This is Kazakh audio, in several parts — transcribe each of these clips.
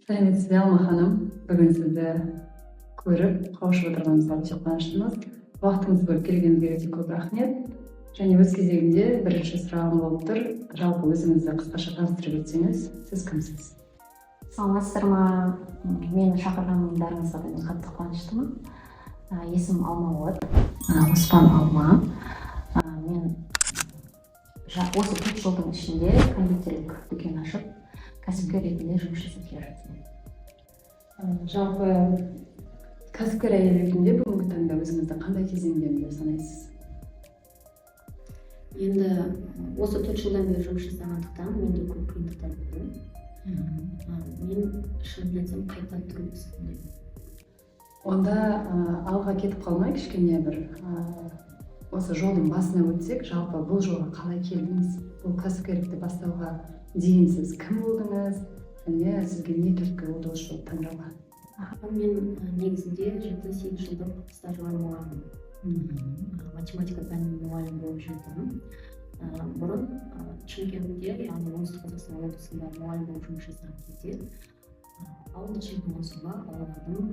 Сәлеметсіз бе Алма ханым? Бүгін сізді көріп, қауышып отырғанымызға өте қуаныштымыз. Уақытыңызды бөліп келгеніңізге өте көп рахмет. Және өз кезегінде бірінші сұрағым болып тұр. Жалпы өзіңізді қысқаша таныстырып өтсеңіз, сіз кімсіз? Саламатсыздар ма? Мені шақырғандарыңызға да мен қатты қуаныштымын. Есімім Алма болады. Оспан Алма. Мен осы 4 жылдың ішінде кондитерлік дүкен ашып, кәсіпкер ретінде жұмыс жасап келе жатырмын. Жалпы кәсіпкер әйел ретінде бүгінгі таңда өзіңізді қандай кезеңдемін деп санайсыз? Енді осы 4 жылдан бері жұмыс жасағандықтан менде көп қиындықтар болды. Мен шынын айтсам қайта тұру үстіндемін. Онда алға кетіп қалмай кішкене бір осы жолдың басына өтсек, жалпы бұл жолға қалай келдіңіз? Бұл кәсіпкерлікті бастауға дейін сіз кім болдыңыз? Және сізге не түрткі болды осы жолды таңдауға? Мен негізінде 7-8 жылдық стажы бар мұғаліммін. Математика пәнінің мұғалімі болып жүрдім. Бұрын Шымкентте, яғни оңтүстік Қазақстан облысында мұғалім болып жұмыс жасаған кезде ауылдық жердің болсаға балалардың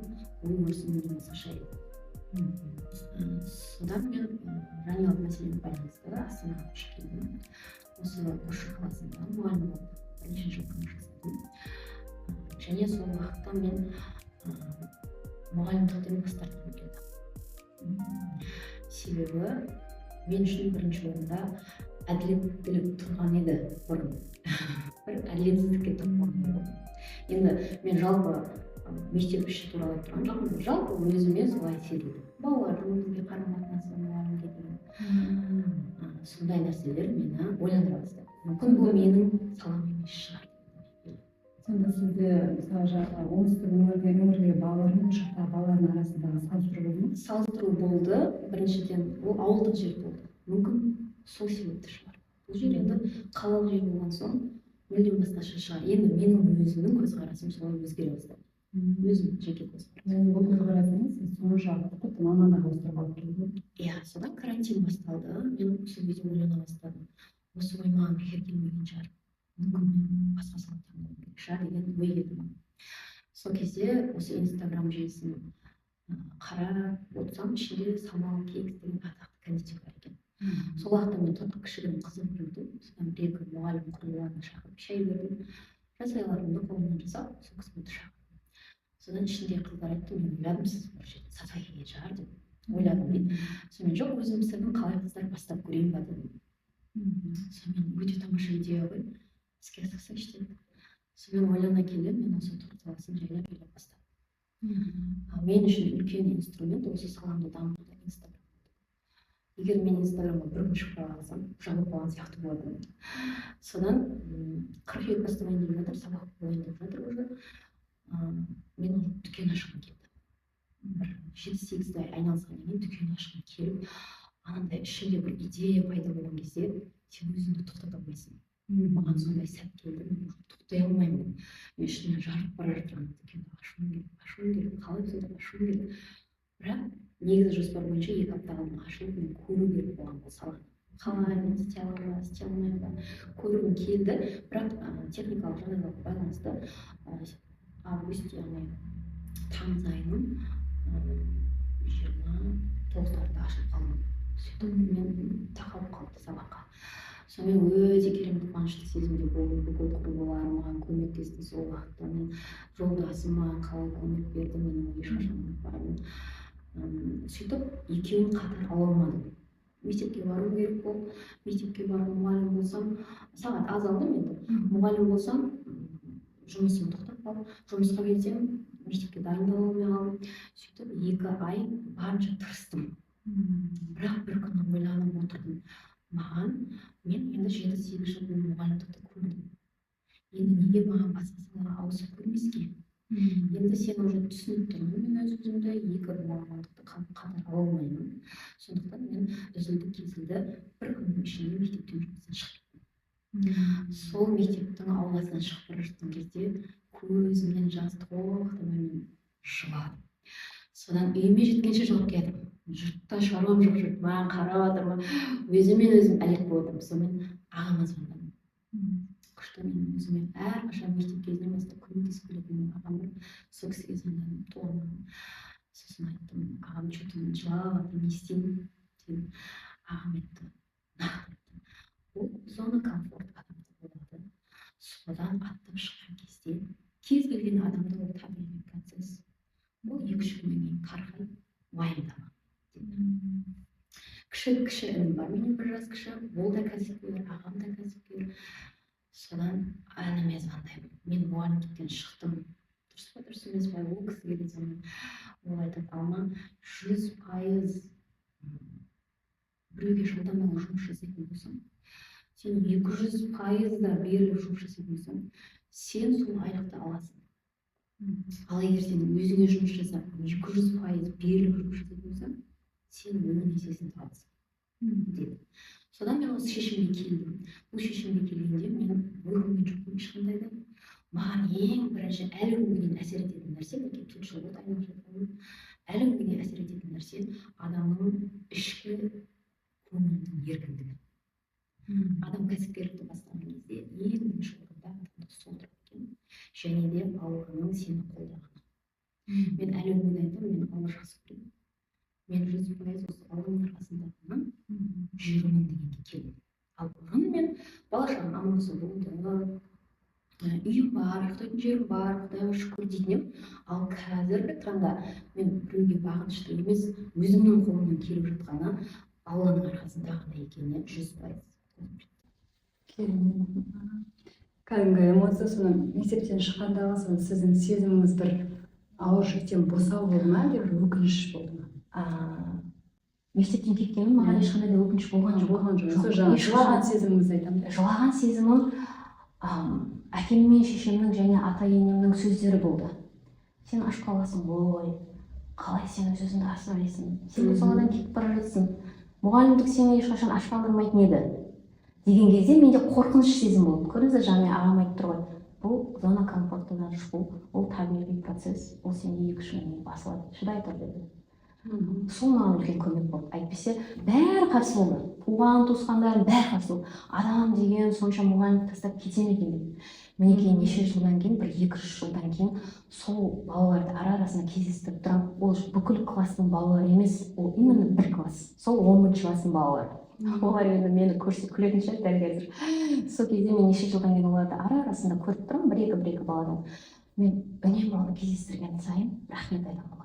ой-өрісін мүлдем басқаша еді. Содан мен жанұялық мәселеге байланысты Астанаға көшіп келдім. Осы Қосшы қаласында мұғалім болып бірнеше жыл жұмыс жасадым. Және сол уақытта мен мұғалімдіктен бас тартқым келді. Себебі мен үшін бірінші орында әділеттілік тұрған еді бұрын. Бір әділетсіздікке тұрған еді. Енді мен жалпы мектеп іші туралы тұрған жоқпын. Жалпы өзіме солай сезіндім. Балалардың бізге қарым-қатынасы мұғалімге деген сондай нәрселер мені ойландыра бастады. Мүмкін бұл менің салам емес шығар. Сонда сізде мысалы оңтүстік өңірдегі балалардың жақта балалардың арасындағы салыстыру болды ма? Салыстыру болды. Біріншіден ол ауылдық жер болды. Мүмкін сол себепті шығар. Бұл жер енді қалалық жер болған соң мүлдем басқаша шығар. Енді менің өзімнің көзқарасым солай өзгере бастады. Өзім жеке көзқарасым. Бұл көзқарасыңыз сіз соңғы тіпті мамандық ауыстырып алып келдіңіз. Иә, содан карантин басталды. Мен сол кезде ойлана бастадым. Осы ой маған бекер келмеген шығар. Мүмкін мен басқа сала таңдау керек шығар деген ой келді. Сол кезде осы Инстаграм желісін қарап отырсам, ішінде Самал Кейкс деген атақты кондитер бар екен. Сол уақытта мен тотқа кішігірім қызығып жүрдім. Содан бір-екі мұғалім құрбыларына шақырып шай бердім. Жасайларымды қолымнан жасап, сол кісіні шақырдым. Содан ішінде қыздар айтты, мен ойладым, сіз бір жерде сатпай келген шығар деп ойладым дейді. Сонымен жоқ, өзім пісірдім, қалай қыздар бастап көрейін ба дедім. Сонымен өте тамаша идея ғой, іске асырсайшы дедім. Сонымен ойлана келе мен осы торт саласын жайлап бастадым. Мен үшін үлкен инструмент осы саламды дамытуда Инстаграм. Егер мен Инстаграмға бір күн шығып қалсам, жабылып қалған сияқты болады. Содан қыркүйек бастайын деп жатыр, сабақ болайын деп жатыр уже. Мен дүкен ашқым келді. Бір 7-8 ай айналысқаннан кейін дүкен ашқым келіп, анандай ішінде бір идея пайда болған кезде сен өзіңді тоқтата алмайсың. Маған сондай сәт келді, мен тоқтай алмаймын. Мен ішімнен жарып бара жатырмын, дүкенді ашуым керек, қалай болса да ашуым керек. Бірақ негізі жоспар бойынша 2 аптаға ашылып, мен көру керек болған бұл саланы. Қалай мен істей аламын ба, істей алмаймын ба, көргім келді. Бірақ техникалық жағдайға байланысты август, яғни тамыз айының 29-тарында ашылып қалдым. Сөйтіп мен тақалып қалды сабаққа. Сонымен өте керемет қуанышты сезімде болдым. Бүкіл құрбыларым маған көмектесті сол уақытта. Мен жолдасым маған қалай көмек берді, мен оны ешқашан ұмытпаймын. Сөйтіп екеуін қатар ала алмадым. Мектепке бару керек болды. Мектепке барып мұғалім болсам, сағат аз алдым енді. Мұғалім болсам, жұмысым тоқтап қалып, жұмысқа келсем, мектепке дайындала алмай қалдым. Сөйтіп 2 ай барынша тырыстым. Бірақ бір күні ойланып отырдым. Мен енді 7-8 жыл мұғалімдікті көрдім. Енді неге маған басқа салаға ауысып көрмеске? Енді сен уже түсініп тұрмын, мен өз өзімді 2 мамандықты қатар ала алмаймын. Сондықтан мен үзілді-кесілді бір күннің ішінде мектептен жұмыстан шығып кеттім. Сол мектептің ауласынан шығып бара жатқан кезде көзімнен жас тоқтамай жыладым. Содан үйіме жеткенше жылап келдім. Жұртта шаруам жоқ, жұрт маған қарап жатыр ма, өзім әлек болдым. Сонымен ағама звондадым. күшті. Мен өзіме әрқашан мектеп кезінен бастап көмектесіп келетін ағам бар. Сол кісіге звондадым, туғанмын. Сосын айттым, ағам что-то жылап жатыр, не істеймін дедім. Ағам айтты, нақты айтты, бұл зона комфорт адамда болады. Содан аттап шыққан кезде кез келген адамда ол табиғи процесс. Бұл 2-3 күннен кейін қарқай уайымдама. Кіші інім бар, менен 1 жас кіші, ол да кәсіпкер, ағам да кәсіпкер. Содан ініме звондаймын, мен мұғалімдіктен шықтым, дұрыс па дұрыс емес па, ол кісіге де звондаймын. Ол айтады, Алма, 100% біреуге жалдамалы жұмыс жасайтын болсаң, сен 200% да беріліп жұмыс жасайтын болсаң, сен сол айлықты аласың. Ал егер сен өзіңе жұмыс жасап, 200% беріліп жұмыс жасайтын болсаң, сен 10 есесін табасың деді. Содан мен осы шешімге келдім. Бұл шешімге келгенде мен ойламаған жоқпын ешқандай да. Маған ең бірінші әлі күнге дейін әсер ететін нәрсе, мен 4 жыл болды айналып жатқаным, әлі күнге дейін әсер ететін нәрсе адамның ішкі көңілінің еркіндігі. Адам кәсіпкерлікті бастаған кезде ең бірінші орында адамды сол тұрады екен, және де Алланың сені қолдағаны. Мен әлі күнге айтамын, мен Алла жақсы көремін. Мен 100% осы Алланың арқасындағынан жүрмін дегенге келдім. Ал бұрын мен бала-шағам аман болды, үйім бар, ұйықтайтын жерім бар, Құдайға шүкір дейтін едім. Ал қазіргі таңда мен біреуге бағынышты емес, өзімнің қолымнан келіп жатқаны Алланың арқасында ғана екеніне 100%. Кәдімгі эмоция, соны мектептен шыққандағы сіздің сезіміңіз бір ауыр жүктен босау болды ма, деп өкініш болды ма? Мектептен кеткенім маған ешқандай да өкініш болған жоқ. Жылаған сезіміңізді айтамын. Жылаған сезімім әкем мен шешемнің және ата-енемнің сөздері болды. Сен аш қаласың ғой, қалай сен өз өзіңді асырайсың, сен соңынан кетіп бара жатсың, мұғалімдік сені ешқашан аш қалдырмайтын еді деген кезде менде қорқыныш сезім болды. Көрдіңіздер, жаңа ағам айтып тұр ғой, бұл зона комфорттан шығу, ол табиғи процесс, ол сенде 2-3 күннен басылады, шыдай тұр деді. Сол маған үлкен көмек болды. Әйтпесе бәрі қарсы болды. Туған туысқандарым бәрі қарсы болды. Адам деген сонша мұғалімді тастап кете ме екен деп. Мінекей неше жылдан кейін, бір 2-3 жылдан кейін сол балаларды ара-арасында кездестіріп тұрамын. Ол бүкіл класстың балалары емес, ол именно бір класс. Сол 10-шы класстың балалары. Олар енді мені көрсе күлетін шығар дәл қазір. Сол кезде мен неше жылдан кейін оларды ара-арасында көріп тұрамын, бір-екі баладан. Мен үнемі оны кездестірген сайын рахмет айтамын.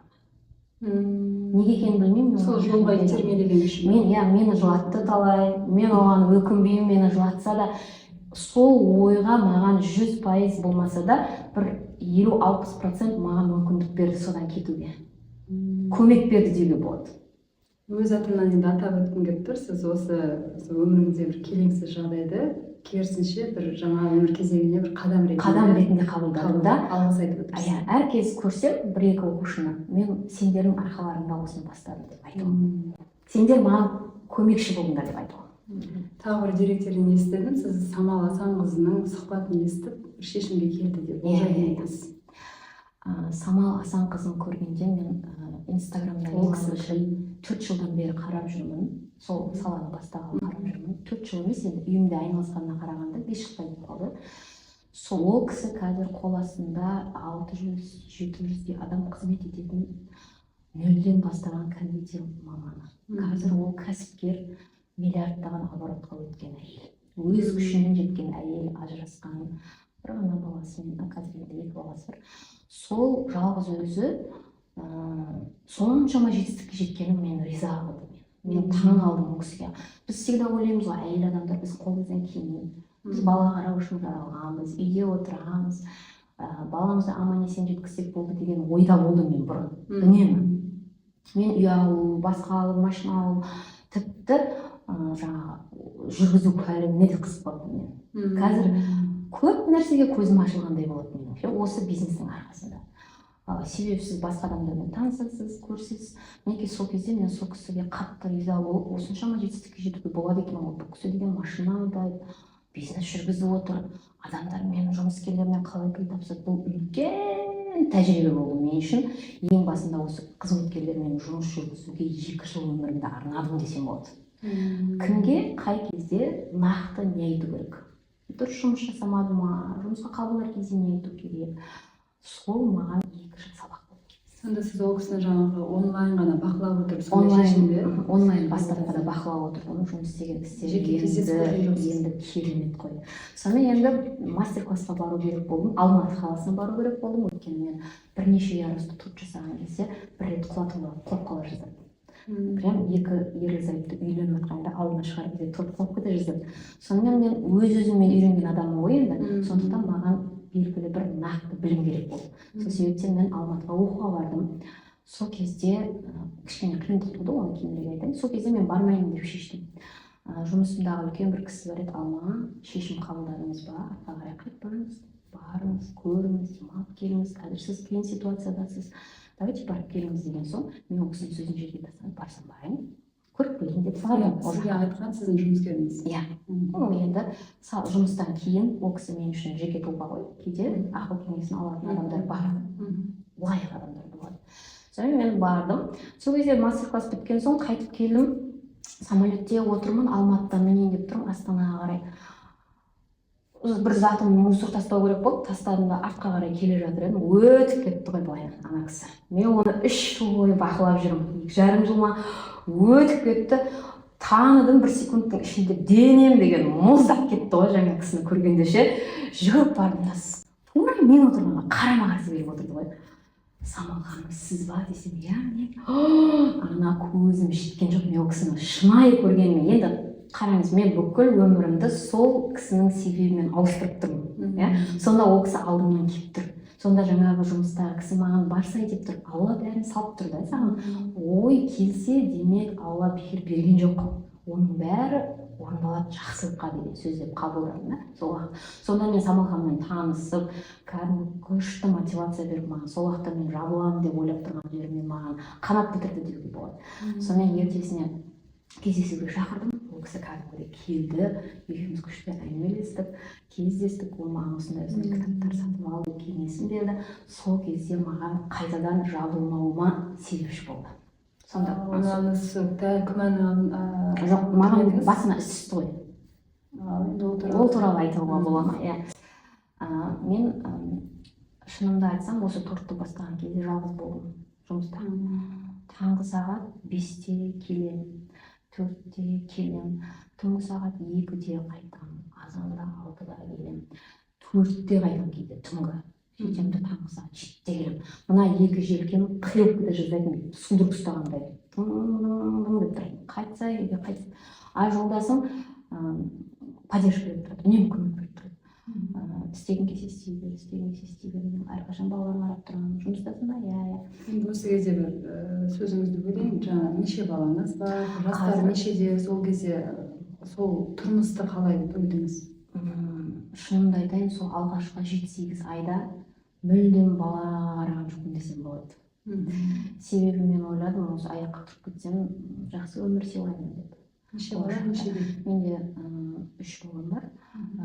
Неге екенін білмеймін. Сол жолға итермелеген үшін. Мені жылатты талай, мен оған өкінбеймін, мені жылатса да, сол ойға маған 100% болмаса да, бір 50-60% маған мүмкіндік берді содан кетуге. Көмек берді деуге болады. Өз атымнан енді атап өткім келіп тұр, сіз осы өміріңізде бір келеңсіз жағдайды керісінше бір жаңа өмір кезеңіне бір қадам ретінде қабылдадым да. Алғыс айтып отырсыз. Әр кез көрсем бір-екі оқушыны, мен сендердің арқаларыңда осыны бастадым деп айтамын. Сендер маған көмекші болдыңдар деп айтамын. Тағы бір деректерден естідім, сіз Самал Асанқызының сұхбатын естіп бір шешімге келді деп ойлайсыз. Самал Асанқызын көргенде мен Инстаграмда 4 жылдан бері қарап жүрмін. Сол саланы бастағалы қарап жүрмін. 4 жыл емес, енді үйімде айналысқанына қарағанда 5 жылдай болып қалды. Сол кісі қазір қол астында 600-700 адам қызмет ететін нөлден бастаған кондитер маманы. Қазір ол кәсіпкер, миллиардтаған оборотқа өткен әйел. Өз күшімен жеткен әйел, ажырасқан, бір ғана баласымен, қазір 2 баласы бар. Сол жалғыз өзі соншама жетістікке жеткенім мен риза болдым. Мен таң алдым ол кісіге. Біз всегда ойлаймыз ғой, әйел адамдар біз қолымыздан келмейді. Біз бала қарау үшін жаралғанбыз, үйде отырамыз, баламызды аман-есен жеткізсек болды деген ойда болдым мен бұрын. Үнемі. Мен үй алу, басқа алу, машина алу, тіпті жаңағы жүргізу куәлігіне де қызып қалдым мен. Қазір көп нәрсеге көзім ашылғандай болады менің. Осы бизнестің арқасында. Себебі сіз басқа адамдармен танысасыз, көрсіз. Мінекей сол кезде мен сол кісіге қатты риза болып, осыншама жетістікке жетуге болады екен, ол бұл кісі деген машина айдайды, бизнес жүргізіп отыр, адамдар менің жұмыскерлеріне қалай тіл тапсырды. Бұл үлкен тәжірибе болды мен үшін. Ең басында осы қызметкерлермен жұмыс жүргізуге 2 жыл өмірімді арнадым десем болады. Кімге, қай кезде нақты не айту керек? дұрыс жұмыс жасамады ма, жұмысқа қабылдар кезде не айту керек, сол маған 2 жыл сабақ болып кетті. Сонда сіз ол кісіні жаңағы онлайн ғана бақылап отырып сондай шешімде онлайн бастапқыда бақылап отырдым, жұмыс істеген істер жеке кездесіп көрген жоқсыз. енді керемет қой. Сонымен енді мастер-классқа бару керек болдым, Алматы қаласына бару керек болдым, өйткені мен бірнеше ярусты тут жасаған кезде бір рет құлап қала жаздадым. Прям 2 ерлі-зайыпты үйленіп жатқанда алдына шығарып кезде тұрып қалып кете жаздадым. Сонымен мен өз-өзіммен үйренген адаммын ғой енді, сондықтан маған белгілі бір нақты білім керек болды. Сол себептен мен Алматыға оқуға бардым. Сол кезде кішкене қиындық туды, оны кейінірек айтайын. Сол кезде мен бармаймын деп шештім. Жұмысымдағы үлкен бір кісі бар еді, Алма, шешім қабылдадыңыз ба, артқа қарай қайтпаңыз, барыңыз, көріңіз, демалып келіңіз, қазір сіз қиын ситуациядасыз, давайте барып келіңіз деген соң, мен ол кісінің сөзін жерге тастап, барсам барайын, көріп келейін деп бардым. Сізге айтқан сіздің жұмыскеріңіз. Иә. Енді жұмыстан кейін ол кісі мен үшін жеке тұлға ғой, кейде ақыл кеңесін алатын адамдар бар, лайық адамдар болады. Сонымен мен бардым. Сол кезде мастер-класс біткен соң қайтып келдім, самолетте отырмын, Алматыдан менен деп тұрмын, Астанаға қарай. Бір затым мусор тастау керек болды, тастадым да артқа қарай келе жатыр едім, өтіп кетті ғой былай ана кісі. Мен оны 3 жыл бойы бақылап жүрмін, 2,5 жыл ма өтіп кетті. Таныдым, 1 секундтың ішінде денем деген мұздап кетті ғой жаңа кісіні көргенде ше. Жүріп бардым да тура мен отырғанға қарама-қарсы келіп отырды ғой. Самал ханым, сіз ба десем, иә, мен ана көзім жеткен жоқ, мен ол кісіні шынайы көргеніме. Енді қараңыз, мен бүкіл өмірімді сол кісінің себебімен ауыстырып тұрмын. Сонда ол кісі алдымнан келіп тұр. Сонда жаңағы жұмыстағы кісі маған барсай деп тұр, Алла бәрін салып тұр да саған. Ой, келсе демек Алла бекер берген жоқ. Оның бәрі орындалады жақсылыққа деген сөз деп қабылдадым да. Сонда мен Самал ханыммен танысып, кәдімгі күшті мотивация беріп маған, сол уақытта мен жабыламын деп ойлап тұрған жеріме маған қанат бітірді деуге болады. Сонымен ертесіне кездесуге шақырдым, ол кісі кәдімгідей келді, екеуміз күшті әңгімелестік, кездестік, ол маған осындай кітаптар сатып алды, кеңесін берді. Сол кезде маған қайтадан жабылмауыма себепші болды. Сонда дәл күмән жоқ, маған басына іс түсті ғой. Ол туралы айтуға бола ма? Мен шынымды айтсам, осы тортты бастаған кезде жалғыз болдым жұмыста. Таңғы сағат 5-те келем, 4-те келем, түнгі сағат 2-де қайтам, азанда 6-да келем, 4-те қайтам кейде түнгі. Жетемді таңғы сағат 7-те келем. Мына 2 желкем қиылып кете жаздайтын, судырып ұстағандай. Тың деп тұрайын. Қайтса, үйге қайтса. Жолдасым поддержка беріп тұрады, үнемі көмек беріп тұрады. Істеген кезде істей бер, істеген кезде істей бер. Әрқашан балаларына қарап тұрамын. Жұмыстасың ба? Иә. Енді осы кезде бір сөзіңізді бөлейін. Жаңа неше балаңыз бар, жастары нешеде, сол кезде сол тұрмысты қалай бөлдіңіз? Шынымды айтайын, сол алғашқы 7-8 айда мүлдем балаға қараған жоқпын десем болады. Себебі мен ойладым, осы аяққа тұрып кетсем, жақсы өмір сыйлаймын деп. Неше бала, нешеде? Менде 3 балам бар.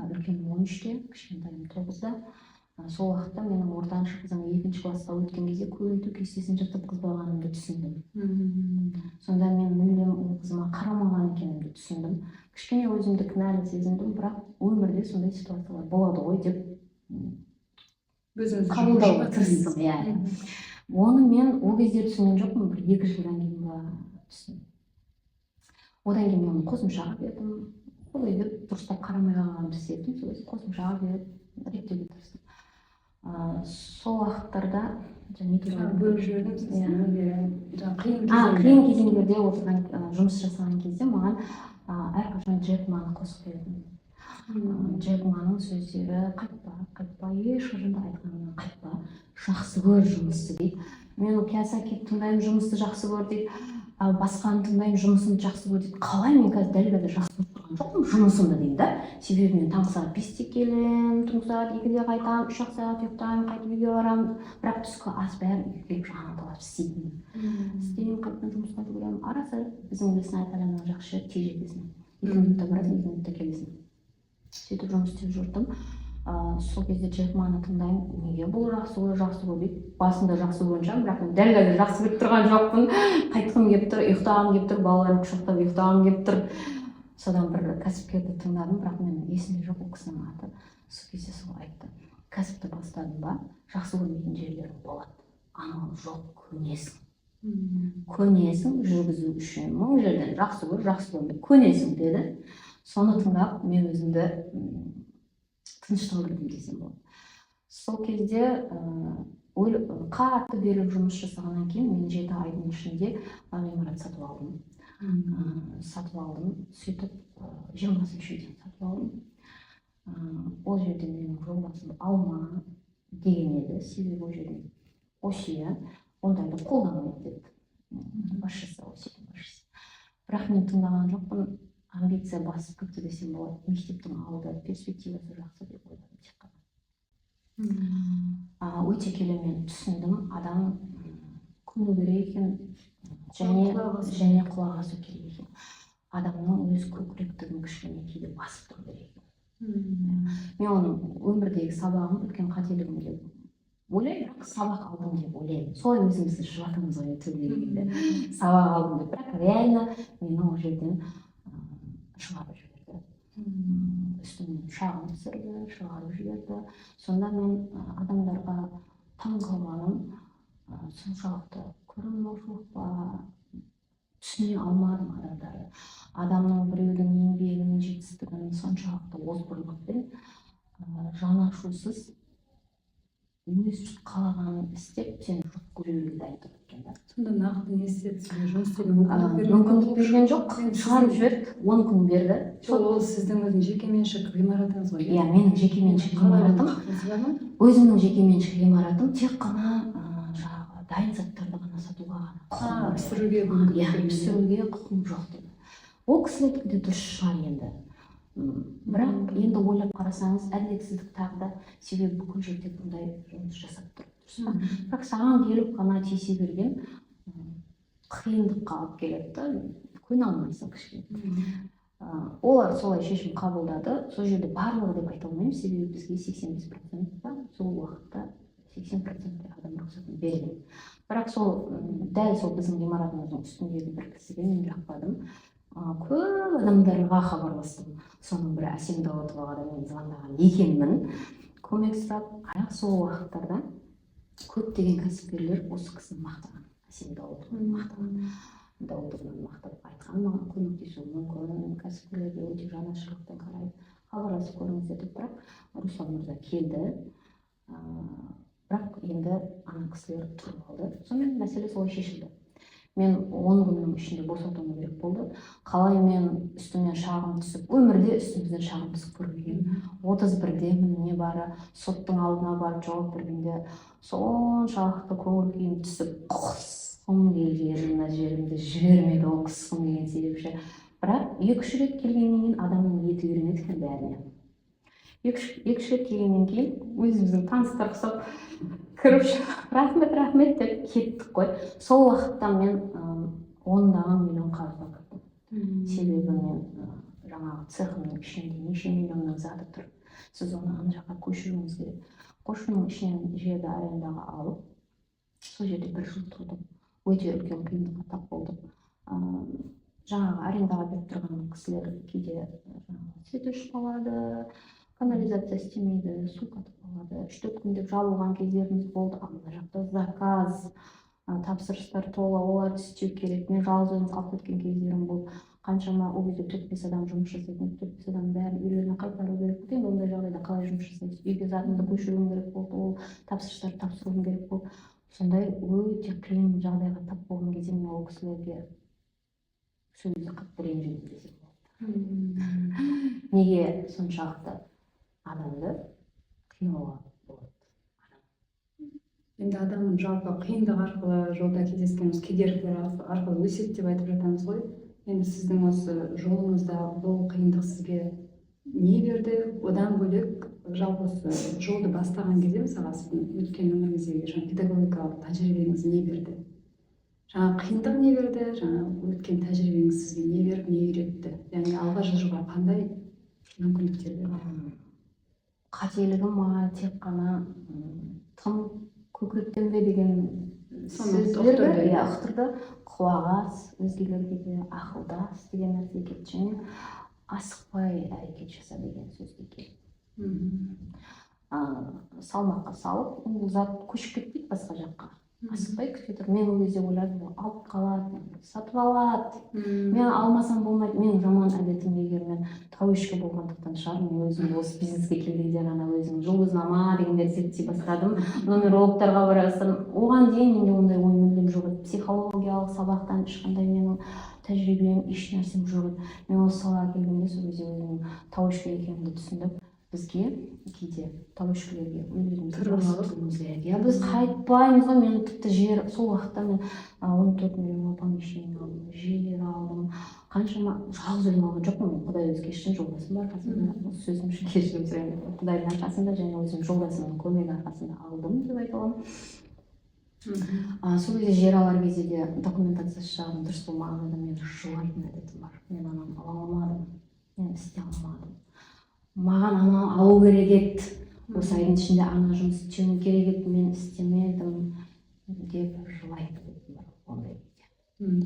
Үлкенім 13-те, кішкентайым 9-да. Сол уақытта менің ортаншы қызым 2-ші класқа өткен кезде көйлектің кестесін жыртып қызбағанымды түсіндім. Сонда мен мүлдем ол қызыма қарамаған екенімді түсіндім. Кішкене өзімді кінәлі сезіндім, бірақ өмірде сондай ситуациялар болады ғой деп қабылдауға тырыстым. Оны мен ол кезде түсінген жоқпын, бір 2 жылдан кейін ба түсіндім. Одан кейін мен қосымшаға бердім, ол үйде дұрыстап қарамай қалғанымды сездім, сол кезде қосымшаға беріп реттеуге тырыстым. Сол уақыттарда бөліп жібердім қиын кезеңдерде отырған жұмыс жасаған кезде маған әрқашан Джек Маны қосып бердім. Джек Маның сөздері қайтпа, ешқашан да айтқанынан қайтпа, жақсы көр жұмысты дейді. Мен Киясаки тыңдаймын, жұмысты жақсы көр дейді. Басқаны тыңдаймын, жұмысымды жақсы көр дейді. Қалай мен қазір дәл жақсы көріп тұрған жоқпын жұмысымды деймін да. Себебі мен таңғы сағат 5-те келем, түнгі сағат 2-де қайтам, 3-ақ сағат ұйықтаймын, қайтып үйге барамын. Бірақ түскі ас бәрін үйге келіп жаңағыдайлар істейтін. Істеймін, қайтадан жұмысқа жүгіремін. Арасы біздің білесің айтқаннан жақсы жер тез жетесің. 2 минутта барасың, 2 минутта келесің. Сөйтіп жұмыс істеп жүрдім. Сол кезде Джек Маны тыңдаймын, неге бұл жақсы көр дейді. Басында жақсы көрген, бірақ мен дәл жақсы көріп тұрған жоқпын. Қайтқым келіп тұр, ұйықтағым келіп тұр, балаларым құшақтап ұйықтағым келіп тұр. содан бір кәсіпкерді тыңдадым, бірақ мен есімде жоқ ол кісінің аты. Сол кезде сол айтты: кәсіпті бастадың ба, жақсы көрмейтін жерлерің болады, амал жоқ, көнесің жүргізу үшін, мың жерден жақсы көр, жақсы көрме, көнесің деді. Соны тыңдап мен өзімді тынышталдырдым десем болады. Сол кезде қатты беріліп жұмыс жасағаннан кейін мен 7 айдың ішінде ғимарат сатып алдым. Сөйтіп 20-шы үйден сатып алдым. Ол жерде менің жолдасым Алма деген еді, себебі ол жерде Осия ондайды қолданбайды деді, басшысы, Осияның басшысы. Бірақ мен тыңдаған жоқпын, амбиция басып кетті десем болады. Мектептің алды перспективасы жақсы деп ойладым тек қана. Өте келе мен түсіндім, адам көну керек екен, және құлақ асу керек екен. Адамның өз көкіректігін кішкене кейде басып тұру керек екен. Мен оның өмірдегі сабағын, үлкен қателігім деп ойлаймын, бірақ сабақ алдым деп ойлаймын. Солай өзімізді жұбатамыз ғой төбелегенде, сабақ алдым деп, бірақ реально мені ол жерден шығарып жіберді. Үстімнен шағым түсірді, шығарып жіберді. Сонда мен адамдарға таң қалғаным, соншалықты көрінушілік па, түсіне алмадым адамдарды. Адамның біреудің еңбегінің жетістігін соншалықты озбырлықпен жанашусыз өз қалағанын істеп, сен жоқ көруге дайындап кеткен да. Сонда нақты не істеді? Мүмкіндік берген жоқ, шығарып жіберді, 10 күн берді. Ол сіздің өзің жекеменшік ғимаратыңыз ғой? Иә, менің жекеменшік ғимаратым, өзімнің жекеменшік ғимаратым, тек қана дайын заттарды ғана сатуға ғана пісіруге құқым жоқ деді. Ол кісілердікі де дұрыс шығар енді. Бірақ енді ойлап қарасаңыз, әділетсіздік тағы да, себебі бүкіл жерде бұндай жұмыс жасап тұр. Бірақ саған келіп қана тиісе берген қиындыққа алып келеді, көне алмайсың кішкене. Олар солай шешім қабылдады. Сол жерде барлығы деп айта алмаймын, себебі бізге 85% сол уақытта 80% адам рұқсатын берген. Бірақ дәл сол біздің ғимаратымыздың үстіндегі бір кісіге мен жақпадым. Көп адамдарға хабарластым. Соның бірі Әсем Дауытоваға да мен звондаған екенмін. Көмек сұрап, аяқ сол уақыттарда көптеген кәсіпкерлер осы кісіні мақтаған. Әсем Дауытованы мақтап айтқан, маған көмектесуі мүмкін, кәсіпкерлерге өте жанашырлықпен қарайды, хабарласып көріңіздер деп. Бірақ Руслан мырза келді. Бірақ енді ана кісілер тұрып алды. Сонымен мәселе солай шешілді. Мен 10 күннің ішінде босатуым керек болды. Қалай мен үстімнен шағым түсіп, өмірде үстімізден шағым түсіп көрмеген. 31-демін, не бары соттың алдына барып жауап бергенде соншалықты көңіл күйім түсіп, құсқым келген, мына жерімді жібермеді ол құсқым деген себепші. Бірақ 2-3 рет келгеннен кейін адамның еті үйренеді екен бәріне. 2-3 рет келгеннен кейін өзіміздің таныстар құсап кіріп рахмет деп кеттік қой. Сол уақытта мен 10-даған миллион қарызға кірдім. Себебі мен жаңағы цехымның ішінде неше миллионның заты тұр. Сіз оны ана жаққа көшіруіңіз керек. Қошының ішінен жерді арендаға алып, сол жерде 1 жыл тұрдым. Өте үлкен қиындыққа тап болдым. Жаңағы арендаға беріп тұрған кісілер кейде свет өшіп қалады, канализация істемейді, су қатып қалады. 3-4 күн деп жабылған кездеріміз болды. Ана жақта заказ, тапсырыстар толы, оларды істеу керек. Мен жалғыз өзім қалып кеткен кездерім болды. Қаншама ол кезде 4-5 адам жұмыс жасайтын, 4-5 адам бәрін үйлеріне қайтару керек болды. Енді ондай жағдайда қалай жұмыс жасайсыз? Үйге затымды көшіруім керек болды, ол тапсырыстарды тапсыруым керек болды. Сондай өте қиын жағдайға тап болған кезде мен ол кісілерге сөзді қатты ренжідім десем болады. Неге соншалықты адамды қинауға болады? Енді адамның жалпы қиындық арқылы жолда кездескен кедергілер арқылы өседі деп айтып жатамыз ғой. Енді сіздің осы жолыңызда бұл қиындық сізге не берді? Одан бөлек жалпы осы жолды бастаған кезде мысалы сіздің өткен өміріңіздегі педагогикалық тәжірибеңіз не берді? Жаңа қиындық не берді? Жаңа өткен тәжірибеңіз сізге не беріп, не үйретті? Яғни алға жылжуға қандай мүмкіндіктер берді? Қателігім ма тек қана тым көкіректен бе деген сөздерді ұқтырды. Құлақ ас, өзгелерге де ақылдас деген нәрсе кетті. Және асықпай әрекет жаса деген сөзге келді. Мгм. Салмаққа салып, бұл зат көшіп кетпейді басқа жаққа. Асықпай күте тұр. Мен ол кезде ойладым, алып қалады, сатып алады. Мен алмасам болмайды. Менің жаман әдетім, егер мен тәуешкі болғандықтан шығар, мен өзім осы бизнеске келгенде ғана өзім жұлдызнама дегендерді зерттей бастадым. Нумерологтарға бара бастадым. Оған дейін менде ондай ой мүлдем жоқ еді. Психологиялық сабақтан ешқандай менің тәжірибем, еш нәрсем жоқ еді. Мен осы салаға келгенде сол кезде өзімнің тәуешкі екенімді түсіндім. Бізге кейде тәуешкілерге өздеріміз керек. Біз қайтпаймыз ғой. Мен тіпті жер, сол уақытта мен 14 миллионға помещение алдым, жер алдым. Қаншама жалғыз өзім алған жоқпын. Құдай өзі кешірсін, жолдасым бар қасымда. Сөзім үшін кешірім сұраймын. Құдайдың арқасында және өзім жолдасымның көмегі арқасында алдым деп айта аламын. Сол кезде жер алар кезде де документациясы жағынан дұрыс болмағанда мен жылайтын әдетім бар. Мен ананы ала алмадым, мен істей алмадым. Маған ана алу керек еді. Осы айдың ішінде ана жұмыс істеуім керек еді, мен істемедім деп жылайтын әдетім бар. Ондай кезде.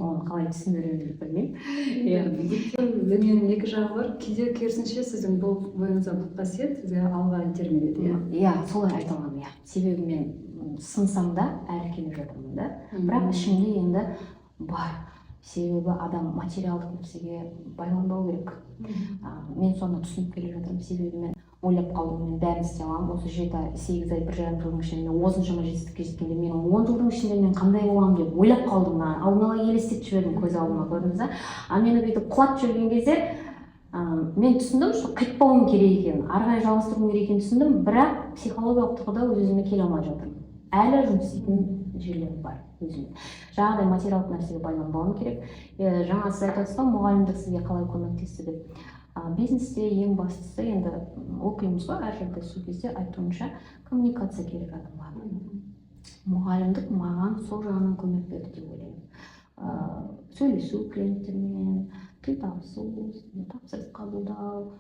Оны қалай түсіндіремін білмеймін. Дүниенің екі жағы бар. Кейде керісінше сіздің бұл бойыңызда бұл қасиет сізге алға итермеледі, иә? Солай айта аламын, иә. Себебі мен сынсам да әлі келе жатырмын да. Бірақ ішімде енді бар. Себебі адам материалдық нәрсеге байланбау керек. Мен соны түсініп келе жатырмын. Себебі мен ойлап қалдым, мен бәрін істей аламын. Осы 7-8 ай, 1,5 жылдың ішінде мен осыншама жетістікке жеткенде менің 10 жылдың ішінде мен қандай боламын деп ойлап қалдым. Алдын ала елестетіп жібердім көз алдыма, көрдіңіз ба? Мені бүйтіп құлап жүрген кезде мен түсіндім, что қайтпауым керек екенін, ары қарай жалғастыруым керек екенін түсіндім, бірақ психологиялық тұрғыда өзіме келе алмай жатырмын. Әлі жұмыс істейтін жерлерім бар өзіме. Жаңағыдай материалдық нәрсеге байланбауым керек. Жаңа сіз айтып отырсыз, мұғалімдік сізге қалай көмектесті деп. Бизнесте ең бастысы енді оқимыз ғой әр жерде, сол кезде айтуынша коммуникация керек адамға. Мұғалімдік маған сол жағынан көмек берді деп ойлаймын. Сөйлесу клиенттермен, тіл табысу, тапсырыс қабылдау,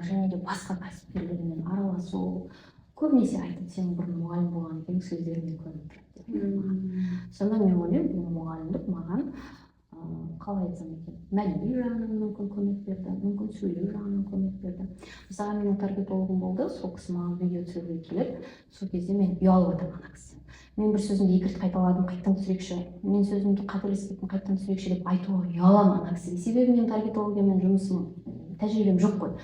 және де басқа кәсіпкерлермен араласу. Көбінесе айтып, сен бұрын мұғалім болған екен, сөздеріме көніп тұрады. Сонда мен ойлаймын, бұл мұғалімдік маған қалай айтсам екен, мәдени жағынан мүмкін көмек берді, мүмкін сөйлеу жағынан көмек берді. Мысалға менің таргетологым болды, сол кісі маған видео түсіруге келеді. Сол кезде мен ұялып отырмын ана кісі. Мен бір сөзімді екі рет қайталадым, қайттан түсірекші. Мен сөзімді қателесіп кеттім, қайттан түсірекші деп айтуға ұяламын ана кісіге. Себебі мен таргетологиямен жұмысым, тәжірибем жоқ қой.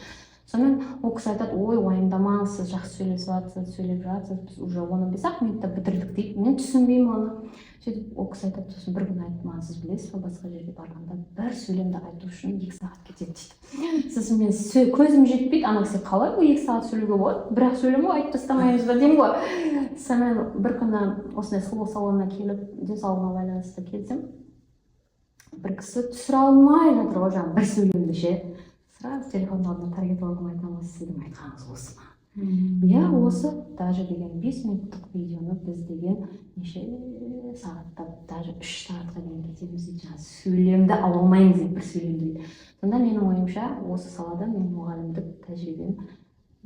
Сонымен ол кісі айтады, ой, уайымдамаңыз, сіз жақсы сөйлеп жатсыз, біз уже 15 минутта бітірдік дейді. Мен түсінбеймін оны. Сөйтіп ол кісі айтады, сосын бір күн айтты маған, сіз білесіз бе, басқа жерге барғанда бір сөйлемді айту үшін 2 сағат кетеді дейді. Сосын мен көзім жетпейді, ана кісі қалай бұл 2 сағат сөйлеуге болады? Бір-ақ сөйлем ғой, айтып тастамаймыз ба деймін ғой. Сонымен бір күні осындай сұлулық салонына келіп, денсаулығына байланысты келсем, бір кісі түсіре алмай жатыр ғой, жаңағы бір сөйлемді ше. Сразу телефонның алдына таргетологым айтамын, сіздің айтқаныңыз осы ма? Иә, осы даже деген 5 минуттық видеоны біз деген неше сағатта, даже 3 сағатқа дейін кетеміз дейді, жаңағы сөйлемді ала алмаймыз дейді, бір сөйлемді дейді. Сонда менің ойымша осы салада мен мұғалімдік тәжірибем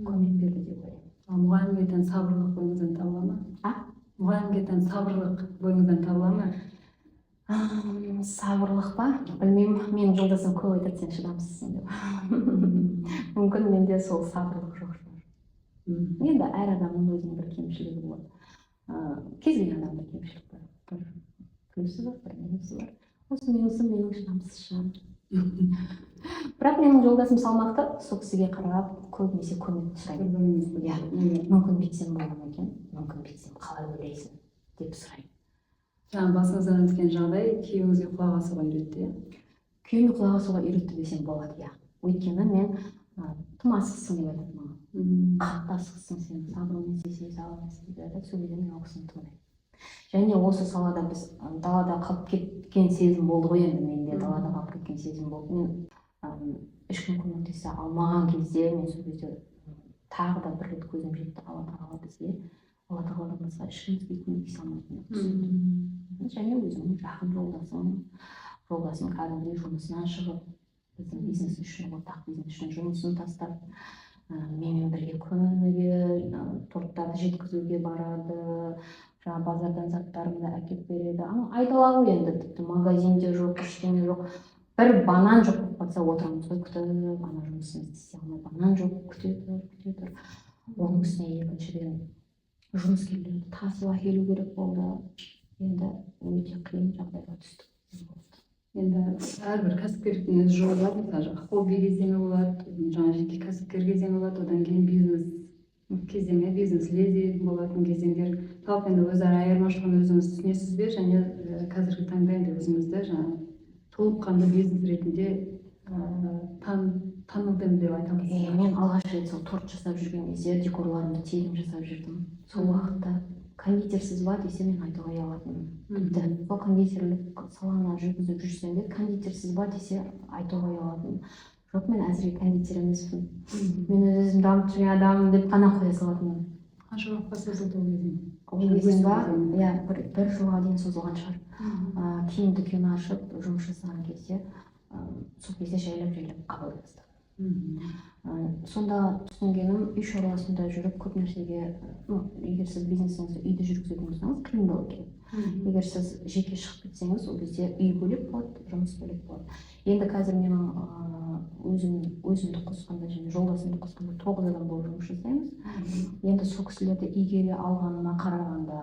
көмек берді деп ойлаймын. Мұғалімге тән сабырлық бойыңыздан табыла ма? Мұғалімге тән сабырлық бойыңыздан табыла ма? Сабырлық па? Білмеймін, менің жолдасым көп айтады, сен шыдамсызсың деп. Мүмкін менде сол сабырлық жоқ. Енді әр адамның өзінің бір кемшілігі болады. Кез келген адамда кемшілік бар. Бір плюсы бар, бір минусы бар. Осы минусым менің шыдамсыз шығар. Бірақ менің жолдасым салмақты, сол кісіге қарап көбінесе көмек сұрайды. Иә, мүмкін бүйтсем бола ма екен, мүмкін бүйтсем қалай ойлайсың деп сұрайды. Жаңа басыңыздан өткен жағдай күйеуіңізге құлақ асуға үйретті, иә? Күйеуіме құлақ асуға үйретті десем болады, иә. Өйткені мен тым асықсың деп айтады маған. Қатты асықсың, сен сабырмен істесең, сабырмен істесең деп айтады. Сол кезде мен ол кісіні тыңдаймын. Және осы салада біз далада қалып кеткен сезім болды ғой, енді менде далада қалып кеткен сезім болды. Мен ешкім көмектесе алмаған кезде мен сол кезде тағы да бір рет көзім жетті Алла тағала бізге. Алла тағаладан басқа ешкім бізге көмектесе алмайтынын. Және өзімнің жақын жолдасым кәдімгідей жұмысынан шығып, біздің бизнес үшін, ортақ бизнес үшін жұмысын тастап, менімен бірге күніге торттарды жеткізуге барады, жаңа базардан заттарымды әкеліп береді. Айдала ғой енді, тіпті магазинде жоқ, ештеңе жоқ. бір банан жоқ болып қалса отырамыз ғой күтіп, ана жұмысымызды істей алмай банан жоқ, күте тұр. Оның үстіне екіншіден жұмыскерлерді тасып әкелу керек болды. Енді өте қиын жағдайға түстік. енді әрбір кәсіпкерліктің өз жолы бар, мысалы хобби кезеңі болады, жаңа жеке кәсіпкер кезеңі болады, одан кейін бизнес кезеңі, бизнес леди болатын кезеңдер. Жалпы енді өзара айырмашылығын өзіңіз түсінесіз бе, және қазіргі таңда енді өзіңізді жаңа толыққанды бизнес ретінде танылдым деп айта аласыз. Мен алғаш рет сол торт жасап жүрген кезде декорларымды тегін жасап жүрдім. Сол уақытта кондитерсіз ба десе мен айтуға ұялатынмын. Тіпті сол кондитерлік саланы жүргізіп жүрсем де кондитерсіз ба десе айтуға ұялатынмын. Жоқ, мен әзірге кондитер емеспін. Мен өзім дамып жүрген адаммын деп қана қоя салатынмын. Қанша уақытқа созылды ол кезең? Ол кезең ба, иә, бір жылға дейін созылған шығар. Кейін дүкен ашып жұмыс жасаған кезде сол кезде жайлап қабылдай бастадым. Сонда түсінгенім, үй шаруасында жүріп көп нәрсеге, егер сіз бизнесіңізді үйде жүргізетін болсаңыз, қиын болу керек. Егер сіз жеке шығып кетсеңіз, ол кезде үй бөлек болады, жұмыс бөлек болады. Енді қазір менің өзімді қосқанда және жолдасымды қосқанда 9 адам болып жұмыс жасаймыз. Енді сол кісілерді игере алғаныма қарағанда,